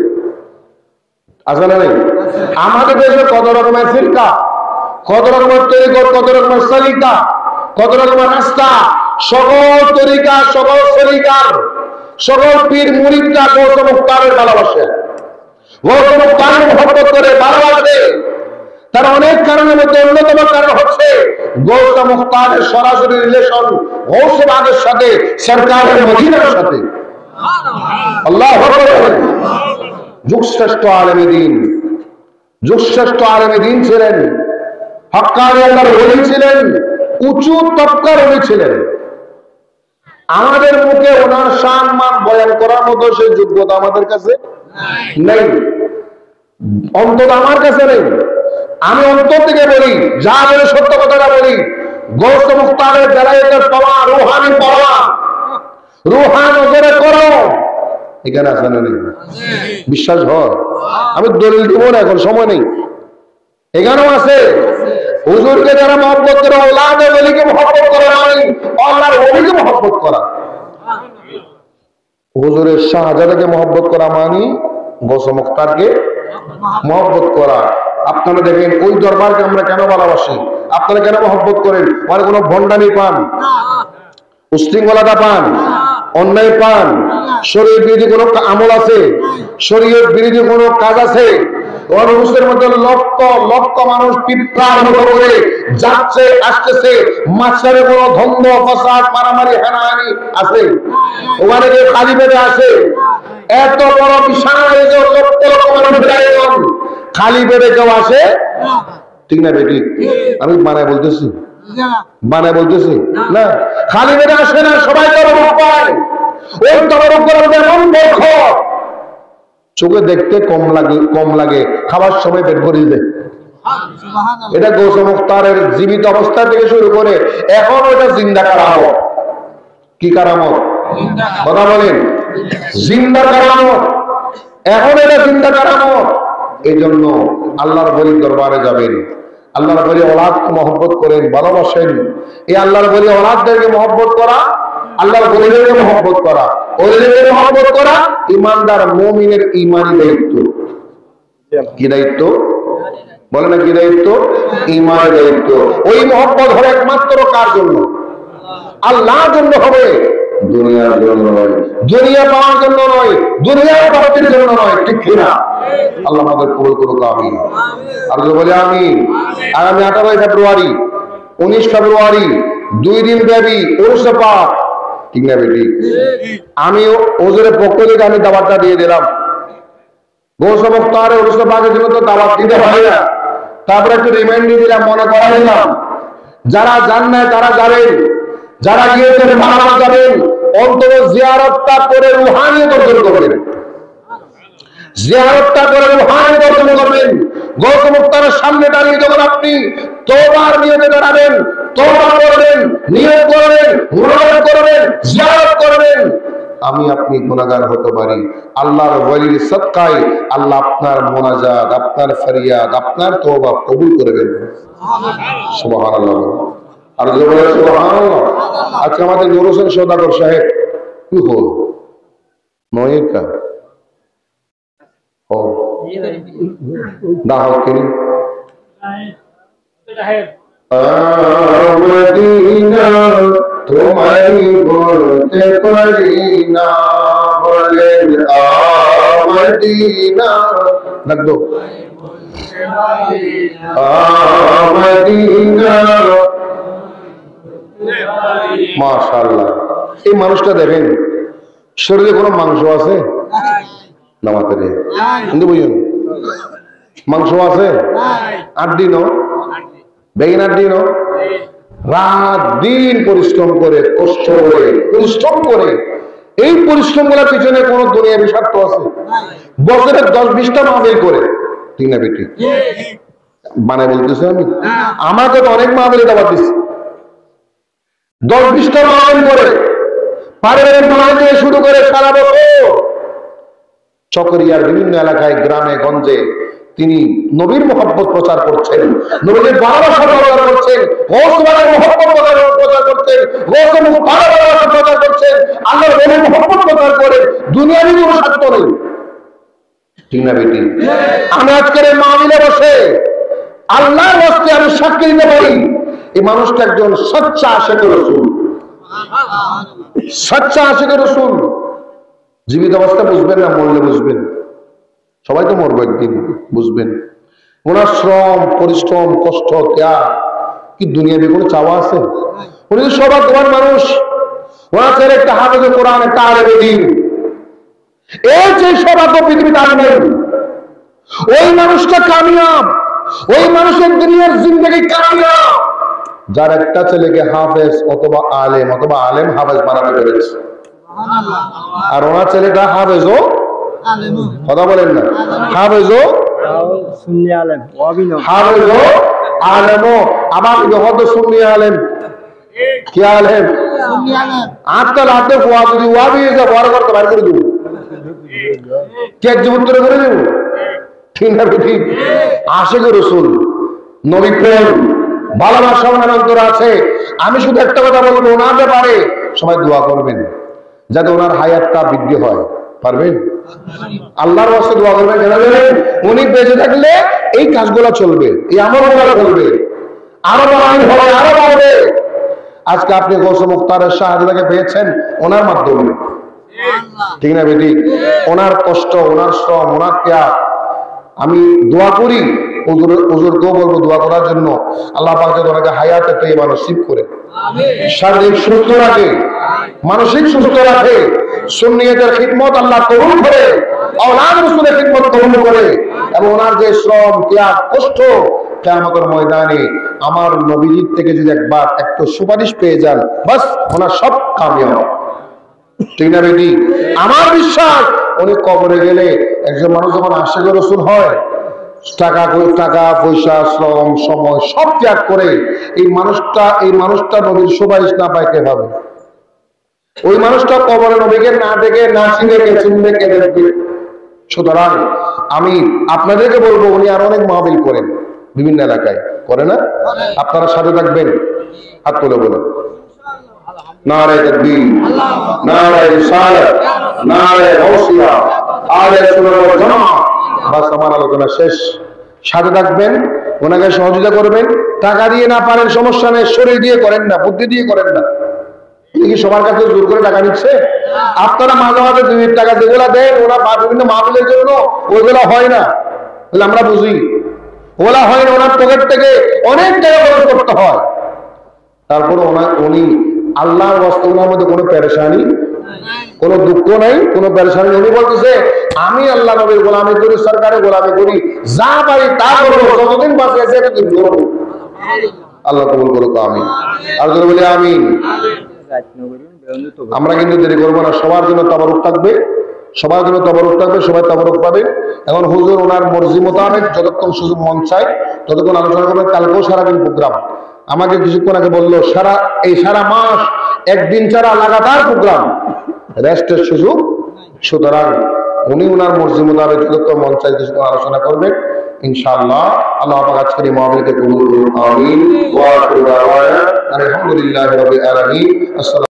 আসলে নেই? আমাদের দেশে কত রকমের ফিরকা, কত রকমের তরিকত, কত রকমের সলিকা, কত রকমের রাস্তা, সকল তরিকা, সকল সলিকার, সকল পীর মুরিদরা গৌস মুখতারের ভালোবাসে, গৌস মুখতারের মহব্বত করে, ভালোবাসে। তার অনেক কারণের মধ্যে অন্যতম কারণ হচ্ছে গৌস মুখতারের সরাসরি রিলেশন গৌস বাগের সাথে, সরকারের মদিনার সাথে। আল্লাহু আকবার। যুগশ্রেষ্ঠ আলেমে দ্বীন, যুগশ্রেষ্ঠ আলেমে দ্বীন ছিলেন, হক্কানি আল্লাহর ওলি ছিলেন, উঁচু তবকার ওলি ছিলেন। আমাদের মুখে ওনার শান মান বয়ান করার মতো সেই যোগ্যতা আমাদের কাছে নেই, অন্তত আমার কাছে নেই। আমি অন্তর থেকে বলি, যা বলে সত্য কথাটা বলি। গৌস মুখতারের বেলায়েতের পাওয়া, রুহানি পাওয়া, রুহান ওজরে করো, এখানে আছে না? নেই? বিশ্বাস হয়? আমি দলিল দিব না, এখন সময় নেই। এখানেও আছে। হুজুরকে যারা মহব্বত করে, ওলাদে ওলিকে মহব্বত করে, নয় আল্লাহর ওলিকে মহব্বত করা। হুজুরের শাহজাদাকে মহব্বত করা মানে গৌস মুখতারকে মহব্বত করা। আপনারা দেখেন ওই দরবারকে আমরা কেন ভালোবাসি, আপনারা কেন মহব্বত করেন? মানে কোনো ভণ্ডামি পান, উশৃঙ্খলতা পান, অন্যায় পান, শরীয়ত বিরোধী কোনো আমল আছে, শরীয়ত বিরোধী কোনো কাজ আছে? মানুষের মধ্যে লক্ষ লক্ষ মানুষ পিঁপড়ার মতো করে যাচ্ছে আসতেছে, মাঝখানে কোনো ধন্দ ফসাদ মারামারি হানাহানি আছে? ওখানে কেউ খালি পেটে আসে? এত বড় বিশাল লক্ষ লক্ষ মানুষ খালি পেটে কেউ আসে? ঠিক না বেটি? আমি বানায় বলতেছি, বানায় বলতেছি না, খালি পেটে আসে না, সবাই তরফ পায়। ওই তরফ করার যেমন মূর্খ, চোখে দেখতে কম লাগে, খাবার সময় পেট ভরিয়ে দেয়। এটা গৌস মুখতারের জীবিত অবস্থা থেকে শুরু করে এখন ওটা জিন্দা কারামত। কি কারামত? কথা বলেন, জিন্দা কারামত। এখন এটা জিন্দা কারামত। এই জন্য আল্লাহর ওলির দরবারে যাবেন, আল্লাহর ওলি ওলাদকে মহব্বত করেন, ভালোবাসেন। এই আল্লাহর ওলি ওলাদদেরকে মহব্বত করা, আল্লাহর ওলিদেরকে মহব্বত করা, ওলিদেরকে মহব্বত করা ইমানদার মুমিনের ইমানি দায়িত্ব। কি দায়িত্ব? বলে না কি দায়িত্ব? ঈমানের দায়িত্ব। ওই মহব্বত হবে একমাত্র কার জন্য? আল্লাহর জন্য হবে, দুনিয়ার জন্য নয়, দুনিয়া পাওয়ার জন্য নয়, দুনিয়ার প্রাপ্তির জন্য নয়। ঠিক কিনা? আল্লাহ আমাদের কবুল করুক, আমিন। আর বলে আমিন। আগামী 18 ফেব্রুয়ারি 19 ফেব্রুয়ারি 2 দিন ব্যাপী ওরসে পাক, ঠিক না বেটি? আমি ওজোরের পক্ষ থেকে আমি দাওয়াতটা দিয়ে দিলাম। গোসা মুক্তারে ওরসে পাকের জন্য তো দাওয়াত দিতে হয় না, তারপরে একটু রিমাইন্ড দিয়ে দিলাম, মনে করা দিলাম। যারা যান না তারা যাবেন, যারা গিয়েছেন মারা যাবেন, অন্তত জিয়ারতটা করে রুহানিয়ত অর্জন করবেন, জিয়ারতটা করে রুহানিয়ত অর্জন করবেন। গোসা মুক্তারের সামনে দাঁড়িয়ে যখন আপনি তওবার নিয়তে দাঁড়াবেন, তওবা করবেন, নিয়ত করবেন, মুনাজাত করবেন, জিয়ারত করবেন, আমি আপনি গুনাহগার হতে পারি। আল্লাহর ওয়ালির সদকায় আল্লাহ আপনার মুনাজাত, আপনার ফরিয়াদ, আপনার তওবা কবুল করবেন। সুবহানাল্লাহ। আর যে বলে সুবহানাল্লাহ। আজকে আমাদের নূর হোসেন সওদাগর সাহেব কি হল নয় কা ও দাও কিনি মদিনা তোমায় বলতে পারি না, বলেন মদিনা লাগলো মদিনা। মাশাআল্লাহ। এই মানুষটা দেখেন, শরীরে কোনো মাংস আছে না? মাথায় কিন্তু বুঝুন মাংস আছে, আড্ডি ন বেগিন আড্ডি ন, রাত দিন পরিশ্রম করে, কষ্ট করে, পরিশ্রম করে। এই পরিশ্রম গুলোর পিছনে কোন দুনিয়া স্বার্থ আছে? বছরে 10-20টা মাহফিল করে, ঠিক না বেটি? মানে বলতেছি আমি, আমাকে তো অনেক মাহফিলে দাওয়াত দিচ্ছে, 10-20টা মাহফিল করে, পারিবারিক মাহফিল থেকে শুরু করে সারা বছর চকরিয়ার বিভিন্ন এলাকায়, গ্রামে গঞ্জে তিনি নবীর মহব্বত প্রচার করছেন, নবীর ভালোবাসা প্রচার করছেন, গৌসবাদের মহব্বত প্রচার করছেন, গৌসবাদের ভালোবাসা প্রচার করছেন, আল্লাহর নবীর মহব্বত প্রচার করে। দুনিয়ারই কোনো স্বার্থ নেই, ঠিক না বেটি? আমি আজকের এই মাহফিলে বসে আল্লাহর রাস্তায় আমি সাক্ষী দিতে পারি, এই মানুষটা একজন সচ্চা আশিকে রাসূল, সচ্চা আশিকে রাসূল। জীবিত অবস্থা বুঝবেন না, মরলে বুঝবেন। সবাই তো মরবো একদিন, বুঝবেন। ওনার শ্রম, পরিশ্রম, কষ্ট, ত্যাগ কি দুনিয়াতে কোনো চাওয়া আছে? উনি তো সৌভাগ্যবান মানুষ। ওনার ছেলে একটা হাফেজে কোরআন, একটা আলেমে দ্বীন, এই যে সৌভাগ্য পৃথিবীতে আর নেই। ওই মানুষটা কামিয়াব, ওই মানুষের দুনিয়ার জিন্দেগি কামিয়াব, যার একটা ছেলেকে হাফেজ অথবা আলেম হাফেজ বানাতে পেরেছে। আর ওনার ছেলেটা হাফেজও, কথা বলেন না, হাফেজও সুন্নি আলেম, হাফেজও আলেমও, আবার যখন সুন্নি আলেম কি আলেম আজকাল হাতে ওয়া যদি ওয়াবি যা বড় করতে বাইরে করে দেব, কে জীবন্তরে করে দেব, ঠিক না ঠিক? আশিকে রাসূল, নবী প্রেম, ভালোবাসা ওনার অন্তরে আছে। আমি শুধু একটা কথা বলবো, ওনার ব্যাপারে সবাই দোয়া করবেন যাতে ওনার হায়াতটা বৃদ্ধি হয়। পারবেন? আল্লাহর ওয়াস্তে দোয়া করবেন, কেন জানেন? উনি বেঁচে থাকলে এই কাজগুলো চলবে, এই আমলগুলো চলবে, আরো বাড়ানো হবে, আরো বাড়বে। আজকে আপনি গৌসে মুক্তারের শাহাদাতকে পেয়েছেন ওনার মাধ্যমে, ঠিক না বেটি? ওনার কষ্ট, ওনার শ্রম, ওনার ত্যাগ। আমি দোয়া করি, হুজুরকেও বলবো দোয়া করার জন্য, আল্লাহ পাক যাতে ওনাকে হায়াত একটা ইমান নসিব করে, শারীরিক সুস্থ রাখে, মানসিক সুস্থ রাখে, সুন্নিয়তের খিদমত আল্লাহ কবুল করে, আওলাদ রাসূলের খিদমত কবুল করে, এবং ওনার যে শ্রম, ত্যাগ, কষ্ট, কিয়ামতের ময়দানে আমার নবীজির থেকে যদি একবার একটু সুপারিশ পেয়ে যান, বাস ওনার সব কামিয়াব, ঠিক না বেটি? আমার বিশ্বাস উনি কবরে গেলে একজন মানুষ যখন আশিকে রাসূল হয়, টাকা পয়সা, শ্রম, সময় সব ত্যাগ করে এই মানুষটা নবীর সুপারিশ না পায় কে পাবে? ওই মানুষটা কবরে নবীকে না দেখে, না চিনে, কে চিনবে, কে দেখবে? সুতরাং আমি আপনাদেরকে বলবো, উনি আরো অনেক মাহফিল করেন বিভিন্ন এলাকায়, করে না? আপনারা সাথে থাকবেন, হাত তুলে বলেন নারে তাকবীর, নারে রিসালাত, নারে গাউসিয়া, আলে সুন্নাত ওয়াল জামাত। বাস আমার আলোচনা শেষ। সাথে থাকবেন, ওনাকে সহযোগিতা করবেন। টাকা দিয়ে না পারেন সমস্যা নেই, শরীর দিয়ে করেন না, বুদ্ধি দিয়ে করেন না। কি সবার কাছে জোর করে টাকা নিচ্ছে? আপনারা মাঝে মাঝে 2 টাকা যেগুলা দেন ওরা বিভিন্ন মাহফিলের জন্য, ওইগুলা হয় না, আমরা বুঝি। ওলা হয় না, ওনার পকেট থেকে অনেক টাকা খরচ করতে হয়। তারপর উনি আল্লাহর রাস্তায়, ওনার মধ্যে কোনো পেরেশানি, কোনো দুঃখ নাই, কোনো পেরেশানি। উনি বলতেছে আমি আল্লাহ নবীর গোলামি করি, সরকারের গোলামি করি, যা পারি তা করবো, যতদিন বাঁচে আছে আল্লাহ কবুল করুক, আমিন। আর যদি বলি আমিন। আমরা কিন্তু দেরি করবো না, সবার জন্য তাবারুক থাকবে, সবার জন্য তাবারুক থাকবে, সবাই তাবারুক পাবে। এখন হুজুর ওনার মর্জি মোতাবেক যতক্ষণ সুযোগ মন চায় ততক্ষণ আলোচনা করবেন। কালকেও সারাদিন প্রোগ্রাম, আমাকে কিছুক্ষণ আগে বললো সারা মাস একদিন ছাড়া লাগাতার প্রোগ্রাম, রেস্টের সুযোগ। সুতরাং উনি ওনার মর্জি মোতাবেক যতক্ষণ মন চায় কিছুক্ষণ আলোচনা করবেন ইনশাআল্লাহ। আল্লাহ পাক আজকের এই মাহফিলকে কবুল করুন, আমিন। ওয়া আখিরু দাওয়ানা আলহামদুলিল্লাহি রাব্বিল আলামিন।